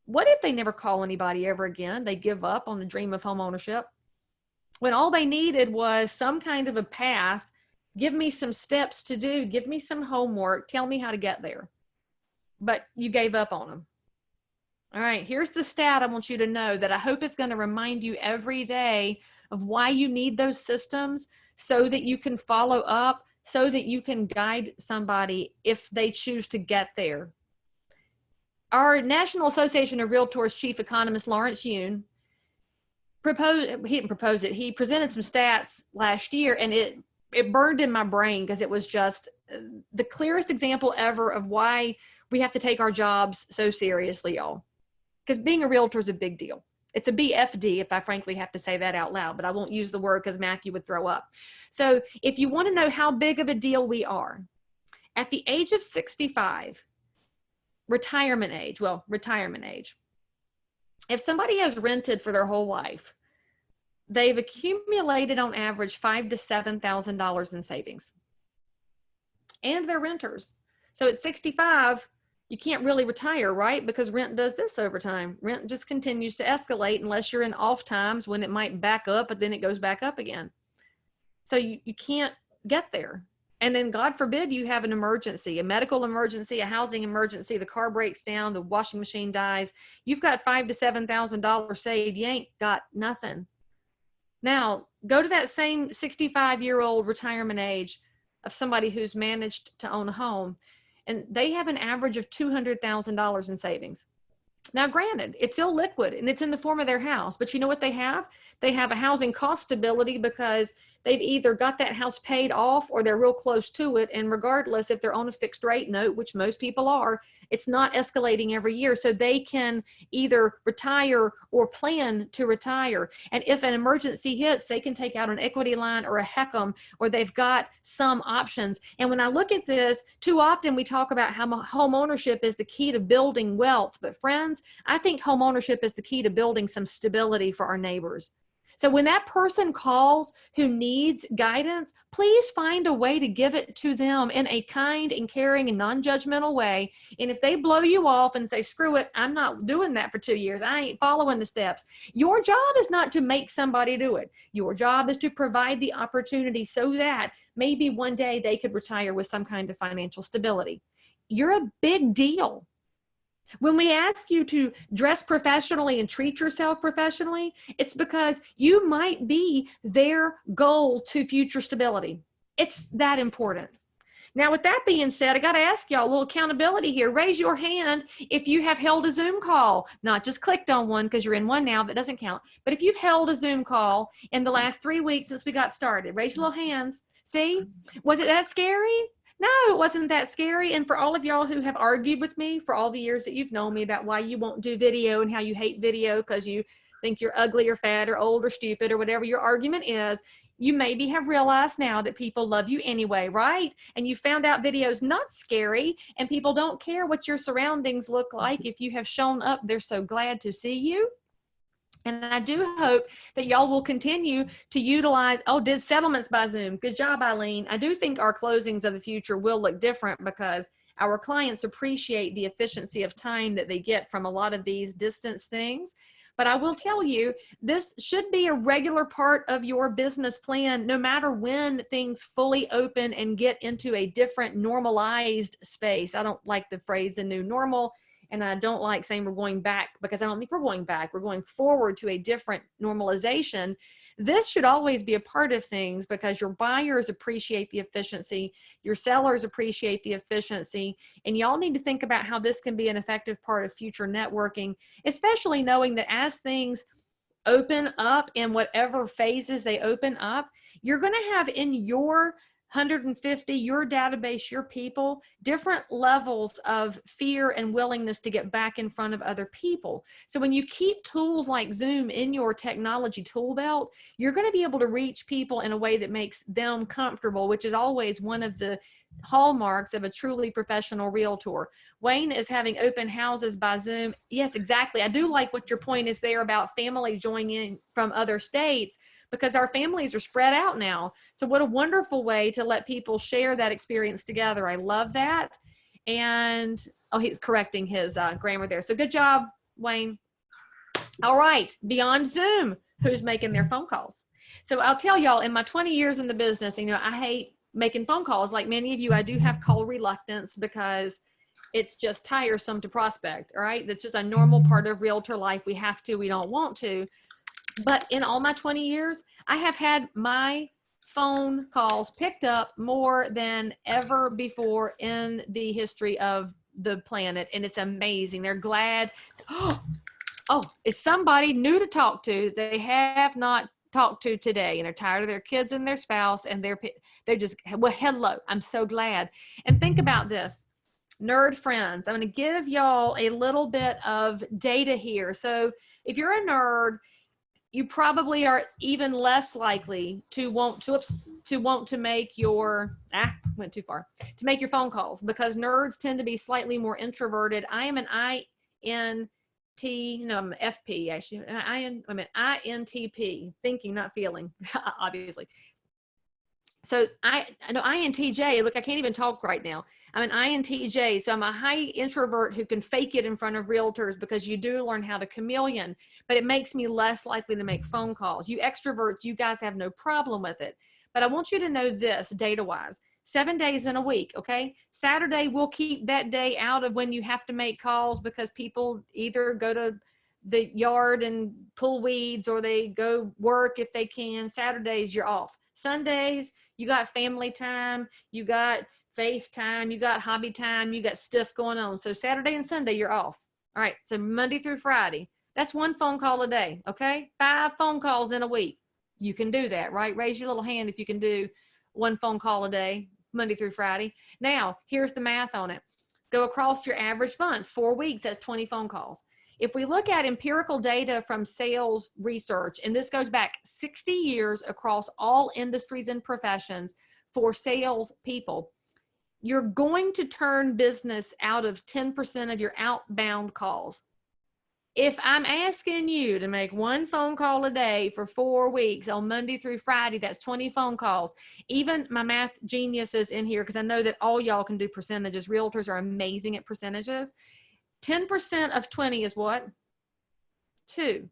what if they never call anybody ever again? They give up on the dream of home ownership when all they needed was some kind of a path. Give me some steps to do. Give me some homework. Tell me how to get there. But you gave up on them. All right, here's the stat I want you to know that I hope is going to remind you every day of why you need those systems, so that you can follow up, so that you can guide somebody if they choose to get there. Our National Association of Realtors chief economist, Lawrence Yun, he didn't propose it. He presented some stats last year, and it burned in my brain because it was just the clearest example ever of why we have to take our jobs so seriously, y'all. Because being a realtor is a big deal. It's a BFD, if I frankly have to say that out loud, but I won't use the word because Matthew would throw up. So if you want to know how big of a deal we are, at the age of 65, retirement age, if somebody has rented for their whole life, they've accumulated on average $5,000 to $7,000 in savings. And they're renters. So at 65, you can't really retire, right? Because rent does this over time. Rent just continues to escalate unless you're in off times when it might back up, but then it goes back up again. So you can't get there. And then God forbid you have an emergency, a medical emergency, a housing emergency, the car breaks down, the washing machine dies. You've got $5,000 to $7,000 saved. You ain't got nothing. Now, go to that same 65-year-old retirement age of somebody who's managed to own a home, and they have an average of $200,000 in savings. Now, granted, it's illiquid and it's in the form of their house, but you know what they have? They have a housing cost stability because they've either got that house paid off or they're real close to it. And regardless, if they're on a fixed rate note, which most people are, it's not escalating every year. So they can either retire or plan to retire. And if an emergency hits, they can take out an equity line or a HECM, or they've got some options. And when I look at this, too often we talk about how home ownership is the key to building wealth. But friends, I think home ownership is the key to building some stability for our neighbors. So when that person calls who needs guidance, please find a way to give it to them in a kind and caring and non-judgmental way. And if they blow you off and say, screw it, I'm not doing that for 2 years, I ain't following the steps. Your job is not to make somebody do it. Your job is to provide the opportunity so that maybe one day they could retire with some kind of financial stability. You're a big deal. When we ask you to dress professionally and treat yourself professionally, it's because you might be their goal to future stability. It's that important. Now, with that being said, I got to ask y'all a little accountability here. Raise your hand if you have held a Zoom call, not just clicked on one because you're in one now, that doesn't count. But if you've held a Zoom call in the last 3 weeks since we got started, raise your little hands. See, was it that scary? No, it wasn't that scary. And for all of y'all who have argued with me for all the years that you've known me about why you won't do video and how you hate video because you think you're ugly or fat or old or stupid or whatever your argument is, you maybe have realized now that people love you anyway, right? And you found out video's not scary and people don't care what your surroundings look like. If you have shown up, they're so glad to see you. And I do hope that y'all will continue to utilize, did settlements by Zoom. Good job, Eileen. I do think our closings of the future will look different because our clients appreciate the efficiency of time that they get from a lot of these distance things. But I will tell you, this should be a regular part of your business plan, no matter when things fully open and get into a different normalized space. I don't like the phrase the new normal, and I don't like saying we're going back because I don't think we're going back. We're going forward to a different normalization. This should always be a part of things because your buyers appreciate the efficiency, your sellers appreciate the efficiency, and y'all need to think about how this can be an effective part of future networking, especially knowing that as things open up in whatever phases they open up, you're going to have in your 150, your database, your people, different levels of fear and willingness to get back in front of other people. So when you keep tools like Zoom in your technology tool belt, you're going to be able to reach people in a way that makes them comfortable, which is always one of the hallmarks of a truly professional realtor. Wayne is having open houses by Zoom. Yes, exactly. I do like what your point is there about family joining in from other states, because our families are spread out now. So what a wonderful way to let people share that experience together. I love that. And, he's correcting his grammar there. So good job, Wayne. All right, beyond Zoom, who's making their phone calls? So I'll tell y'all, in my 20 years in the business, I hate making phone calls. Like many of you, I do have call reluctance because it's just tiresome to prospect, all right? That's just a normal part of realtor life. We have to, we don't want to. But in all my 20 years, I have had my phone calls picked up more than ever before in the history of the planet. And it's amazing. They're glad. It's somebody new to talk to. They have not talked to today and they're tired of their kids and their spouse and they're just, well, hello, I'm so glad. And think about this. Nerd friends, I'm going to give y'all a little bit of data here. So if you're a nerd, you probably are even less likely to want to make your, went too far, to make your phone calls, because nerds tend to be slightly more introverted. I am an I'm an FP actually. I'm an INTP, thinking, not feeling, obviously. So I know INTJ, look, I can't even talk right now. I'm an INTJ, so I'm a high introvert who can fake it in front of realtors because you do learn how to chameleon, but it makes me less likely to make phone calls. You extroverts, you guys have no problem with it. But I want you to know this data-wise, 7 days in a week, okay? Saturday, we'll keep that day out of when you have to make calls because people either go to the yard and pull weeds or they go work if they can. Saturdays, you're off. Sundays, you got family time, you got faith time, you got hobby time, you got stuff going on. So Saturday and Sunday, you're off. All right, so Monday through Friday, that's one phone call a day, okay? 5 phone calls in a week. You can do that, right? Raise your little hand if you can do one phone call a day, Monday through Friday. Now, here's the math on it. Go across your average month, 4 weeks, that's 20 phone calls. If we look at empirical data from sales research, and this goes back 60 years across all industries and professions for sales people, you're going to turn business out of 10% of your outbound calls. If I'm asking you to make one phone call a day for 4 weeks on Monday through Friday, that's 20 phone calls. Even my math geniuses in here, because I know that all y'all can do percentages. Realtors are amazing at percentages. 10% of 20 is what? 2.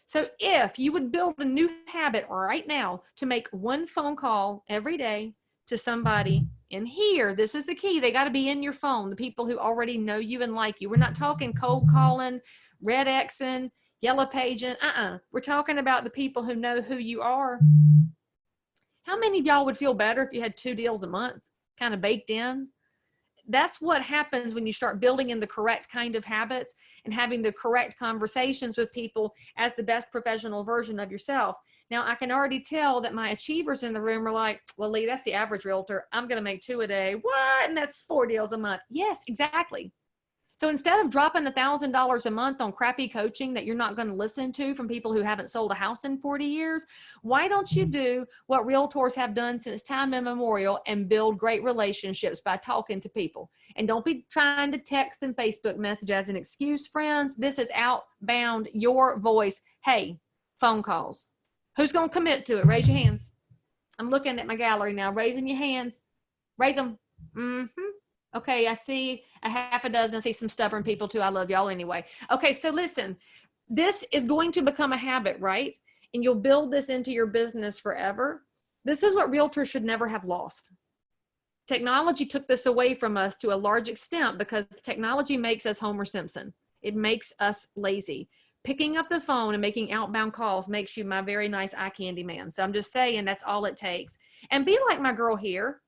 So if you would build a new habit right now to make one phone call every day, to somebody in here. This is the key. They got to be in your phone, the people who already know you and like you. We're not talking cold calling, red Xing, yellow paging. We're talking about the people who know who you are. How many of y'all would feel better if you had 2 deals a month kind of baked in? That's what happens when you start building in the correct kind of habits and having the correct conversations with people as the best professional version of yourself. Now, I can already tell that my achievers in the room are like, well, Leigh, that's the average realtor. I'm going to make 2 a day. What? And that's 4 deals a month. Yes, exactly. So instead of dropping $1,000 a month on crappy coaching that you're not going to listen to from people who haven't sold a house in 40 years, why don't you do what realtors have done since time immemorial and build great relationships by talking to people? And don't be trying to text and Facebook message as an excuse, friends. This is outbound, your voice. Hey, phone calls. Who's going to commit to it? Raise your hands. I'm looking at my gallery now. Raising your hands. Raise them. Okay, I see a half a dozen. I see some stubborn people too. I love y'all anyway. Okay, so listen, this is going to become a habit, right? And you'll build this into your business forever. This is what realtors should never have lost. Technology took this away from us to a large extent because technology makes us Homer Simpson. It makes us lazy. Picking up the phone and making outbound calls makes you my very nice eye candy man. So I'm just saying that's all it takes. And be like my girl here.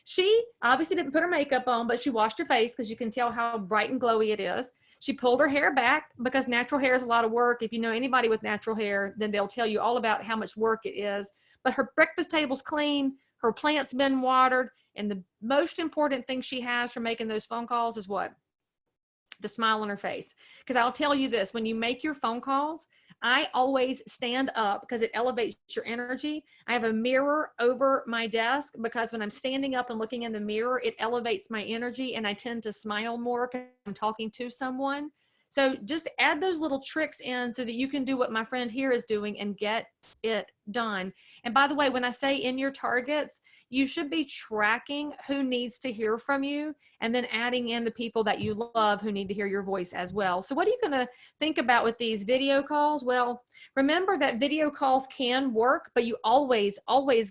She obviously didn't put her makeup on, but she washed her face because you can tell how bright and glowy it is. She pulled her hair back because natural hair is a lot of work. If you know anybody with natural hair, then they'll tell you all about how much work it is. But her breakfast table's clean. Her plant's been watered. And the most important thing she has for making those phone calls is what? The smile on her face. Because I'll tell you this, when you make your phone calls, I always stand up because it elevates your energy. I have a mirror over my desk because when I'm standing up and looking in the mirror, it elevates my energy and I tend to smile more because I'm talking to someone. So just add those little tricks in so that you can do what my friend here is doing and get it done. And by the way, when I say in your targets, you should be tracking who needs to hear from you and then adding in the people that you love who need to hear your voice as well. So what are you going to think about with these video calls? Well, remember that video calls can work, but you always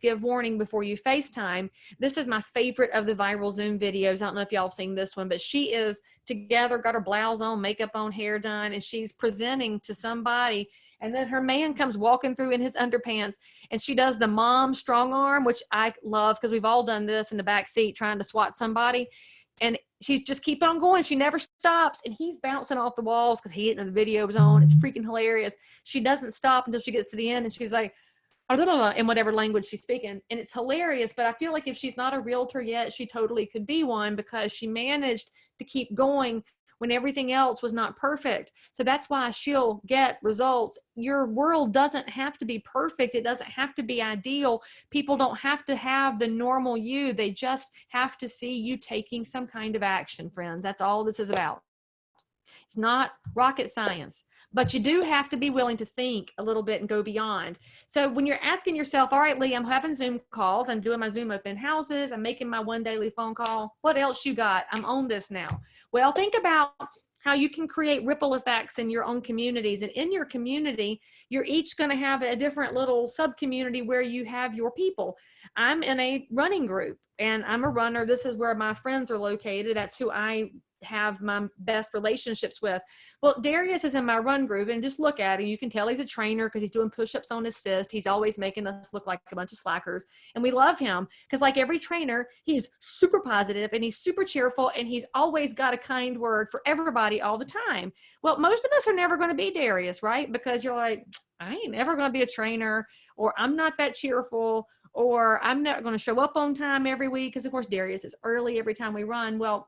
give warning before you FaceTime. This is my favorite of the viral Zoom videos. I don't know if y'all have seen this one, but she is together, got her blouse on, makeup on, hair done, and she's presenting to somebody. And then her man comes walking through in his underpants and she does the mom strong arm, which I love because we've all done this in the back seat trying to swat somebody. And she just keep on going. She never stops. And he's bouncing off the walls because he didn't know the video was on. It's freaking hilarious. She doesn't stop until she gets to the end and she's like, in whatever language she's speaking. And it's hilarious. But I feel like if she's not a realtor yet, she totally could be one because she managed to keep going when everything else was not perfect. So that's why she'll get results. Your world doesn't have to be perfect. It doesn't have to be ideal. People don't have to have the normal you. They just have to see you taking some kind of action, friends. That's all this is about. It's not rocket science, but you do have to be willing to think a little bit and go beyond. So when you're asking yourself, all right, Leigh, I'm having Zoom calls. I'm doing my Zoom open houses. I'm making my one daily phone call. What else you got? I'm on this now. Well, think about how you can create ripple effects in your own communities. And in your community, you're each going to have a different little sub-community where you have your people. I'm in a running group and I'm a runner. This is where my friends are located. That's who I have my best relationships with. Well, Darius is in my run group and just look at him. You can tell he's a trainer because he's doing push-ups on his fist. He's always making us look like a bunch of slackers. And we love him because like every trainer, he's super positive and he's super cheerful and he's always got a kind word for everybody all the time. Well, most of us are never going to be Darius, right? Because you're like, I ain't ever going to be a trainer, or I'm not that cheerful, or I'm not going to show up on time every week. Because of course, Darius is early every time we run. Well,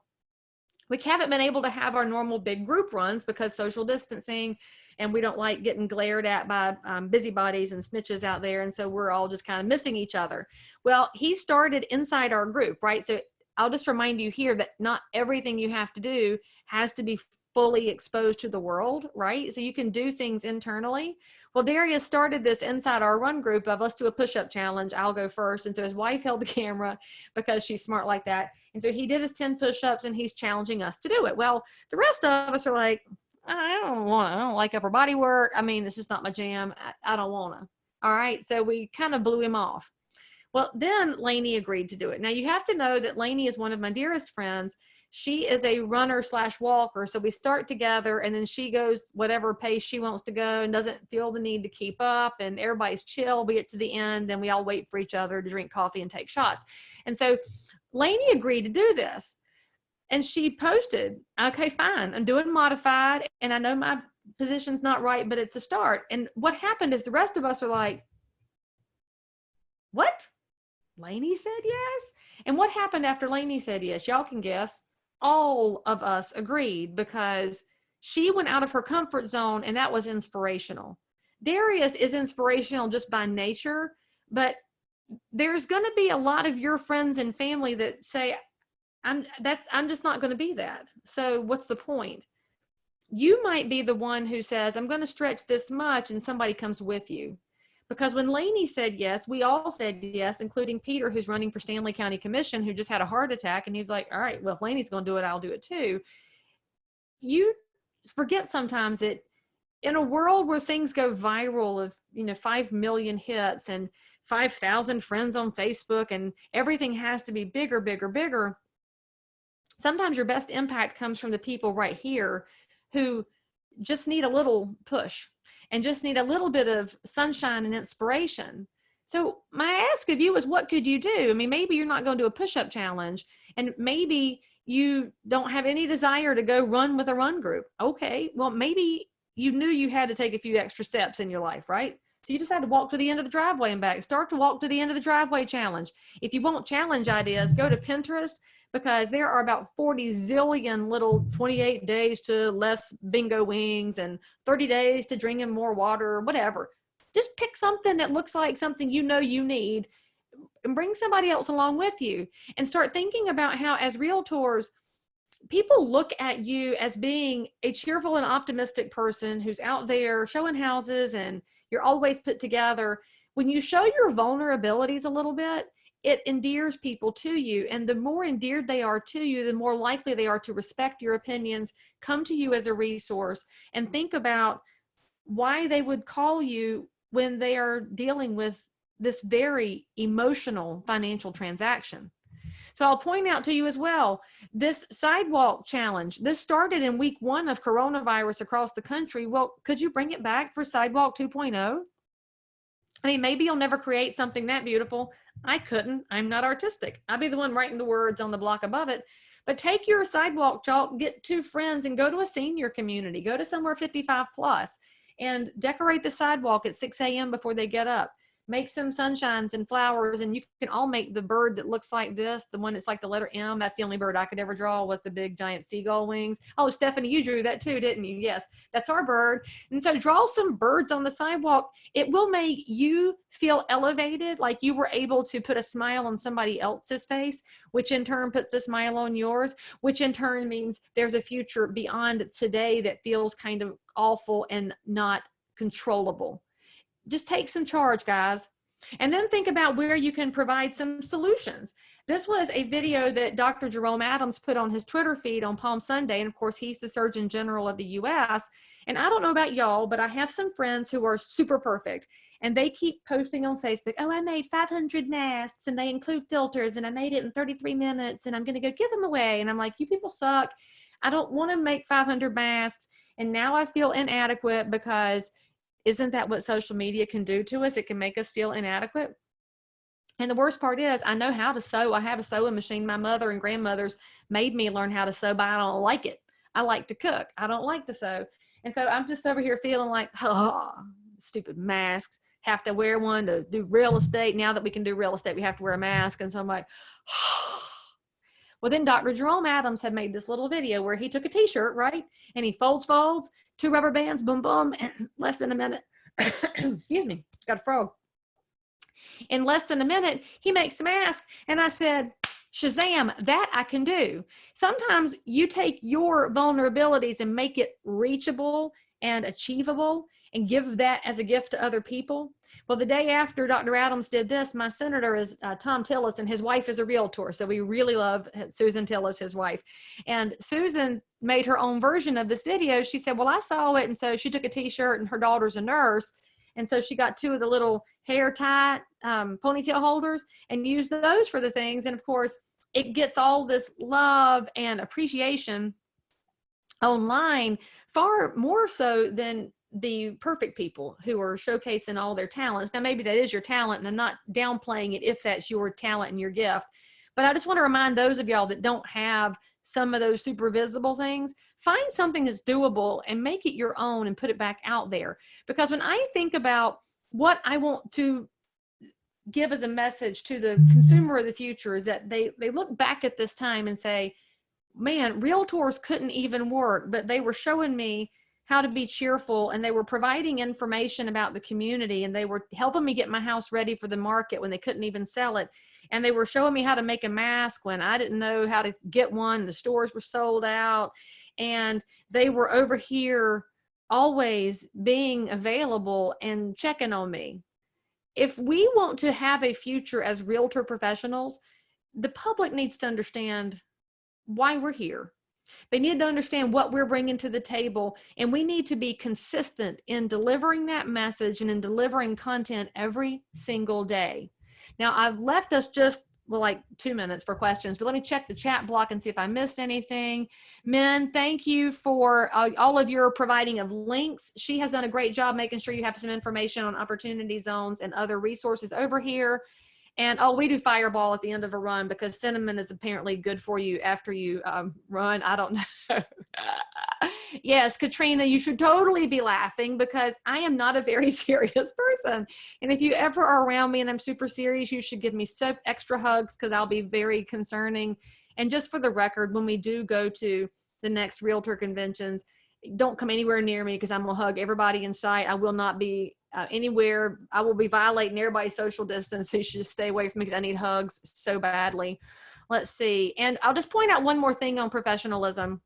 we haven't been able to have our normal big group runs because social distancing, and we don't like getting glared at by busybodies and snitches out there. And so we're all just kind of missing each other. Well, he started inside our group, right? So I'll just remind you here that not everything you have to do has to be fully exposed to the world, right? So you can do things internally. Well, Darius started this inside our run group of let's do a push-up challenge. I'll go first. And so his wife held the camera because she's smart like that. And so he did his 10 push-ups and he's challenging us to do it. Well, the rest of us are like, I don't like upper body work. I mean, it's just not my jam. I don't want to. All right. So we kind of blew him off. Well, then Lainey agreed to do it. Now you have to know that Lainey is one of my dearest friends. She is a runner / walker. So we start together and then she goes whatever pace she wants to go and doesn't feel the need to keep up, and everybody's chill. We get to the end and we all wait for each other to drink coffee and take shots. And so Lainey agreed to do this. And she posted, okay, fine, I'm doing modified and I know my position's not right, but it's a start. And what happened is the rest of us are like, what? Lainey said yes? And what happened after Lainey said yes? Y'all can guess. All of us agreed because she went out of her comfort zone, and that was inspirational. Darius is inspirational just by nature, but there's going to be a lot of your friends and family that say, I'm just not going to be that. So what's the point? You might be the one who says, I'm going to stretch this much, and somebody comes with you. Because when Lainey said yes, we all said yes, including Peter, who's running for Stanley County Commission, who just had a heart attack. And he's like, all right, well, if Lainey's going to do it, I'll do it too. You forget sometimes that in a world where things go viral of, 5 million hits and 5,000 friends on Facebook and everything has to be bigger, bigger, bigger. Sometimes your best impact comes from the people right here who just need a little push and just need a little bit of sunshine and inspiration. So my ask of you is, what could you do? I mean, maybe you're not going to do a push-up challenge, and maybe you don't have any desire to go run with a run group. Okay, well, maybe you knew you had to take a few extra steps in your life, right? So you just had to walk to the end of the driveway and back. Start to walk to the end of the driveway challenge. If you want challenge ideas, go to Pinterest, because there are about 40 zillion little 28 days to less bingo wings and 30 days to drinking more water, whatever. Just pick something that looks like something you know you need and bring somebody else along with you, and start thinking about how, as realtors, people look at you as being a cheerful and optimistic person who's out there showing houses and you're always put together. When you show your vulnerabilities a little bit, it endears people to you. And the more endeared they are to you, the more likely they are to respect your opinions, come to you as a resource, and think about why they would call you when they are dealing with this very emotional financial transaction. So I'll point out to you as well, this sidewalk challenge, this started in week 1 of coronavirus across the country. Well, could you bring it back for sidewalk 2.0? I mean, maybe you'll never create something that beautiful. I couldn't. I'm not artistic. I'd be the one writing the words on the block above it. But take your sidewalk chalk, get 2 friends, and go to a senior community. Go to somewhere 55 plus and decorate the sidewalk at 6 a.m. before they get up. Make some sunshines and flowers, and you can all make the bird that looks like this, the one that's like the letter M. That's the only bird I could ever draw, was the big giant seagull wings. Oh, Stephanie, you drew that too, didn't you? Yes, that's our bird. And so draw some birds on the sidewalk. It will make you feel elevated, like you were able to put a smile on somebody else's face, which in turn puts a smile on yours, which in turn means there's a future beyond today that feels kind of awful and not controllable. Just take some charge, guys. And then think about where you can provide some solutions. This was a video that Dr. Jerome Adams put on his Twitter feed on Palm Sunday. And of course, he's the Surgeon General of the US. And I don't know about y'all, but I have some friends who are super perfect. And they keep posting on Facebook, oh, I made 500 masks and they include filters and I made it in 33 minutes and I'm going to go give them away. And I'm like, you people suck. I don't want to make 500 masks. And now I feel inadequate, because isn't that what social media can do to us? It can make us feel inadequate. And the worst part is, I know how to sew. I have a sewing machine. My mother and grandmothers made me learn how to sew, but I don't like it. I like to cook. I don't like to sew. And so I'm just over here feeling like, oh, stupid masks. Have to wear one to do real estate. Now that we can do real estate, we have to wear a mask. And so I'm like, oh. Well, then Dr. Jerome Adams had made this little video where he took a t-shirt, right? And he folds, 2 rubber bands, boom, boom, and less than a minute. Excuse me, got a frog. In less than a minute, he makes a mask. And I said, Shazam, that I can do. Sometimes you take your vulnerabilities and make it reachable and achievable and give that as a gift to other people. Well, the day after Dr. Adams did this, my senator is Tom Tillis, and his wife is a realtor. So we really love Susan Tillis, his wife. And Susan made her own version of this video. She said, well, I saw it. And so she took a t-shirt, and her daughter's a nurse. And so she got 2 of the little hair tie ponytail holders and use those for the things. And of course, it gets all this love and appreciation online far more so than the perfect people who are showcasing all their talents. Now, maybe that is your talent, and I'm not downplaying it if that's your talent and your gift. But I just want to remind those of y'all that don't have some of those super visible things, find something that's doable and make it your own and put it back out there. Because when I think about what I want to give as a message to the consumer of the future is that they look back at this time and say, man, realtors couldn't even work, but they were showing me how to be cheerful, and they were providing information about the community, and they were helping me get my house ready for the market when they couldn't even sell it. And they were showing me how to make a mask when I didn't know how to get one. The stores were sold out, and they were over here always being available and checking on me. If we want to have a future as realtor professionals, the public needs to understand why we're here. They need to understand what we're bringing to the table, and we need to be consistent in delivering that message and in delivering content every single day. Now, I've left us just like 2 minutes for questions, but let me check the chat block and see if I missed anything. Min, thank you for all of your providing of links. She has done a great job making sure you have some information on opportunity zones and other resources over here. And we do Fireball at the end of a run because cinnamon is apparently good for you after you run. I don't know. Yes, Katrina, you should totally be laughing because I am not a very serious person. And if you ever are around me and I'm super serious, you should give me some extra hugs because I'll be very concerning. And just for the record, when we do go to the next realtor conventions, don't come anywhere near me because I'm going to hug everybody in sight. I will not be anywhere. I will be violating everybody's social distance. So you should just stay away from me because I need hugs so badly. Let's see. And I'll just point out one more thing on professionalism.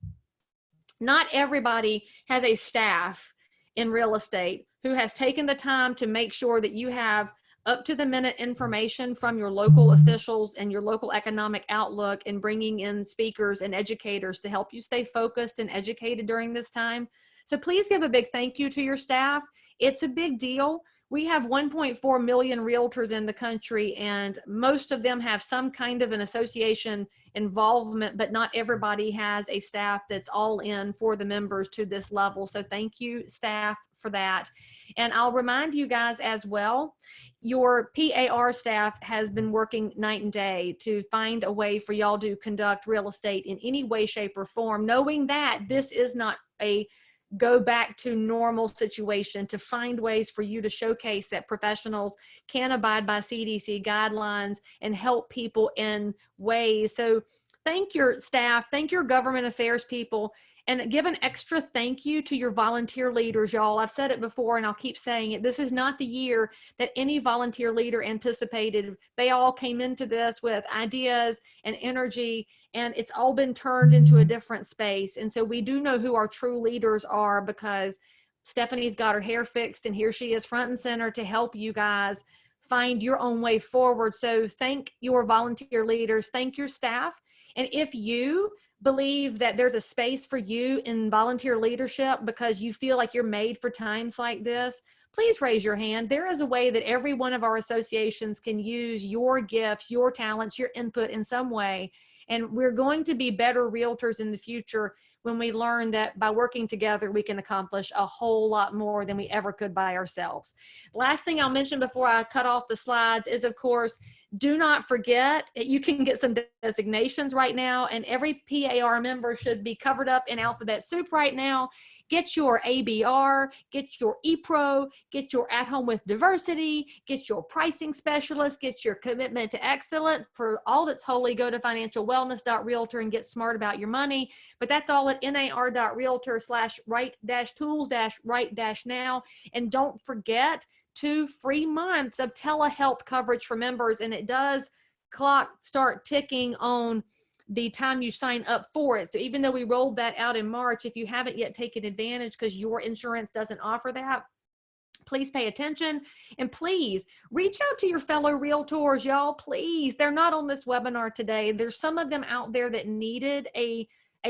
Not everybody has a staff in real estate who has taken the time to make sure that you have up to the minute information from your local officials and your local economic outlook, and bringing in speakers and educators to help you stay focused and educated during this time. So please give a big thank you to your staff. It's a big deal. We have 1.4 million realtors in the country, and most of them have some kind of an association involvement, but not everybody has a staff that's all in for the members to this level. So thank you, staff, for that. And I'll remind you guys as well, your PAR staff has been working night and day to find a way for y'all to conduct real estate in any way, shape, or form, knowing that this is not a go back to normal situation, to find ways for you to showcase that professionals can abide by CDC guidelines and help people in ways. So thank your staff, thank your government affairs people, and give an extra thank you to your volunteer leaders, y'all. I've said it before and I'll keep saying it. This is not the year that any volunteer leader anticipated. They all came into this with ideas and energy, and it's all been turned into a different space. And so we do know who our true leaders are because Stephanie's got her hair fixed, and here she is front and center to help you guys find your own way forward. So thank your volunteer leaders, thank your staff. And if you believe that there's a space for you in volunteer leadership because you feel like you're made for times like this, please raise your hand. There is a way that every one of our associations can use your gifts, your talents, your input in some way. And we're going to be better realtors in the future when we learn that by working together, we can accomplish a whole lot more than we ever could by ourselves. Last thing I'll mention before I cut off the slides is, of course, do not forget, you can get some designations right now, and every PAR member should be covered up in alphabet soup right now. Get your ABR, get your ePro, get your At Home with Diversity, get your pricing specialist, get your commitment to excellence. For all that's holy, go to financialwellness.realtor and get smart about your money. But that's all at nar.realtor/right-tools-right-now. And don't forget 2 free months of telehealth coverage for members, and it does clock start ticking on the time you sign up for it. So even though we rolled that out in March, if you haven't yet taken advantage because your insurance doesn't offer that, please pay attention, and please reach out to your fellow realtors, y'all. Please, they're not on this webinar today. There's some of them out there that needed a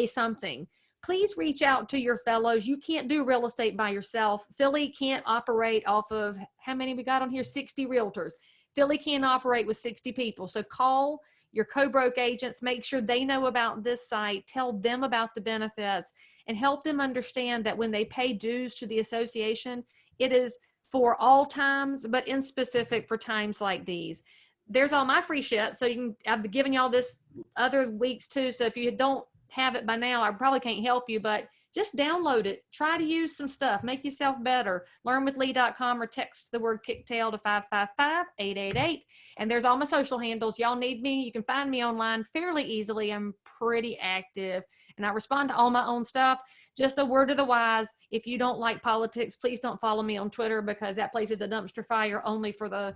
something. Please reach out to your fellows. You can't do real estate by yourself. Philly can't operate off of, how many we got on here? 60 realtors. Philly can't operate with 60 people. So call your co-broke agents, make sure they know about this site, tell them about the benefits, and help them understand that when they pay dues to the association, it is for all times, but in specific for times like these. There's all my free shit. So I've given y'all this other weeks too. So if you don't have it by now, I probably can't help you, but just download it. Try to use some stuff. Make yourself better. Learnwithleigh.com or text the word kicktail to 555-888. And there's all my social handles. Y'all need me. You can find me online fairly easily. I'm pretty active and I respond to all my own stuff. Just a word to the wise. If you don't like politics, please don't follow me on Twitter because that place is a dumpster fire only for the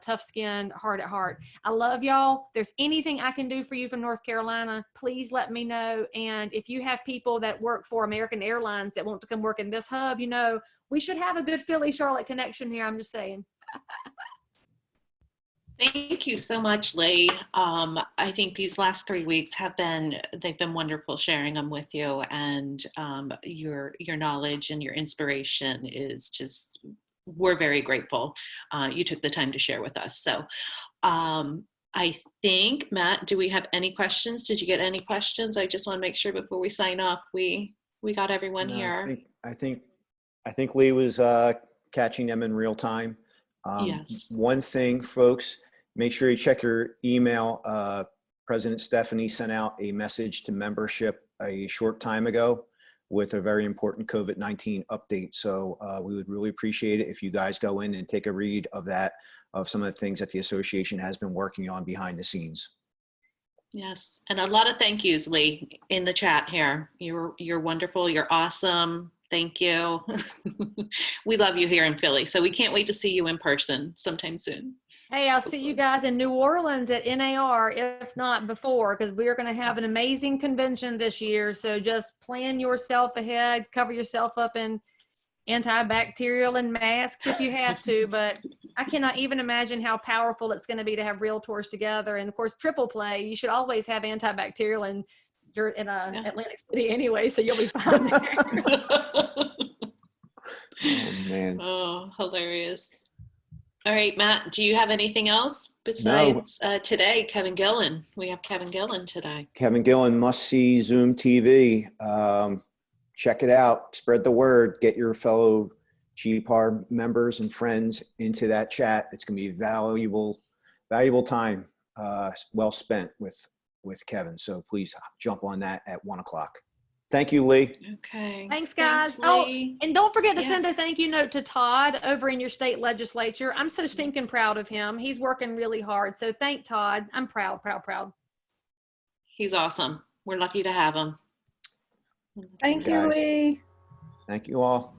tough-skinned, heart at heart. I love y'all. If there's anything I can do for you from North Carolina, please let me know. And if you have people that work for American Airlines that want to come work in this hub, you know, we should have a good Philly-Charlotte connection here. I'm just saying. Thank you so much, Leigh. I think these last 3 weeks they've been wonderful sharing them with you, and your knowledge and your inspiration is just, we're very grateful you took the time to share with us. So I think, Matt, do we have any questions? Did you get any questions? I just want to make sure before we sign off, we got everyone here. I think Leigh was catching them in real time. Yes. One thing, folks, make sure you check your email. President Stephanie sent out a message to membership a short time ago with a very important COVID-19 update. So we would really appreciate it if you guys go in and take a read of that, of some of the things that the association has been working on behind the scenes. Yes, and a lot of thank yous, Leigh, in the chat here. You're wonderful. You're awesome. Thank you. We love you here in Philly, so we can't wait to see you in person sometime soon. Hey, I'll see you guys in New Orleans at NAR, if not before, because we are going to have an amazing convention this year. So just plan yourself ahead, cover yourself up in antibacterial and masks if you have to. But I cannot even imagine how powerful it's going to be to have realtors together. And of course, triple play, you should always have antibacterial, and you're in Atlantic City anyway, so you'll be fine there. Oh, man. Oh, hilarious. All right, Matt, do you have anything else besides today, Kevin Gillen? We have Kevin Gillen today. Kevin Gillen, must-see Zoom TV. Check it out. Spread the word. Get your fellow GPAR members and friends into that chat. It's going to be valuable time well spent with Kevin. So please jump on that at 1 o'clock. Thank you, Leigh. Okay. Thanks, guys. Leigh. And don't forget to send a thank you note to Todd over in your state legislature. I'm so stinking proud of him. He's working really hard. So thank Todd. I'm proud. He's awesome. We're lucky to have him. Thank you, Leigh. Thank you all.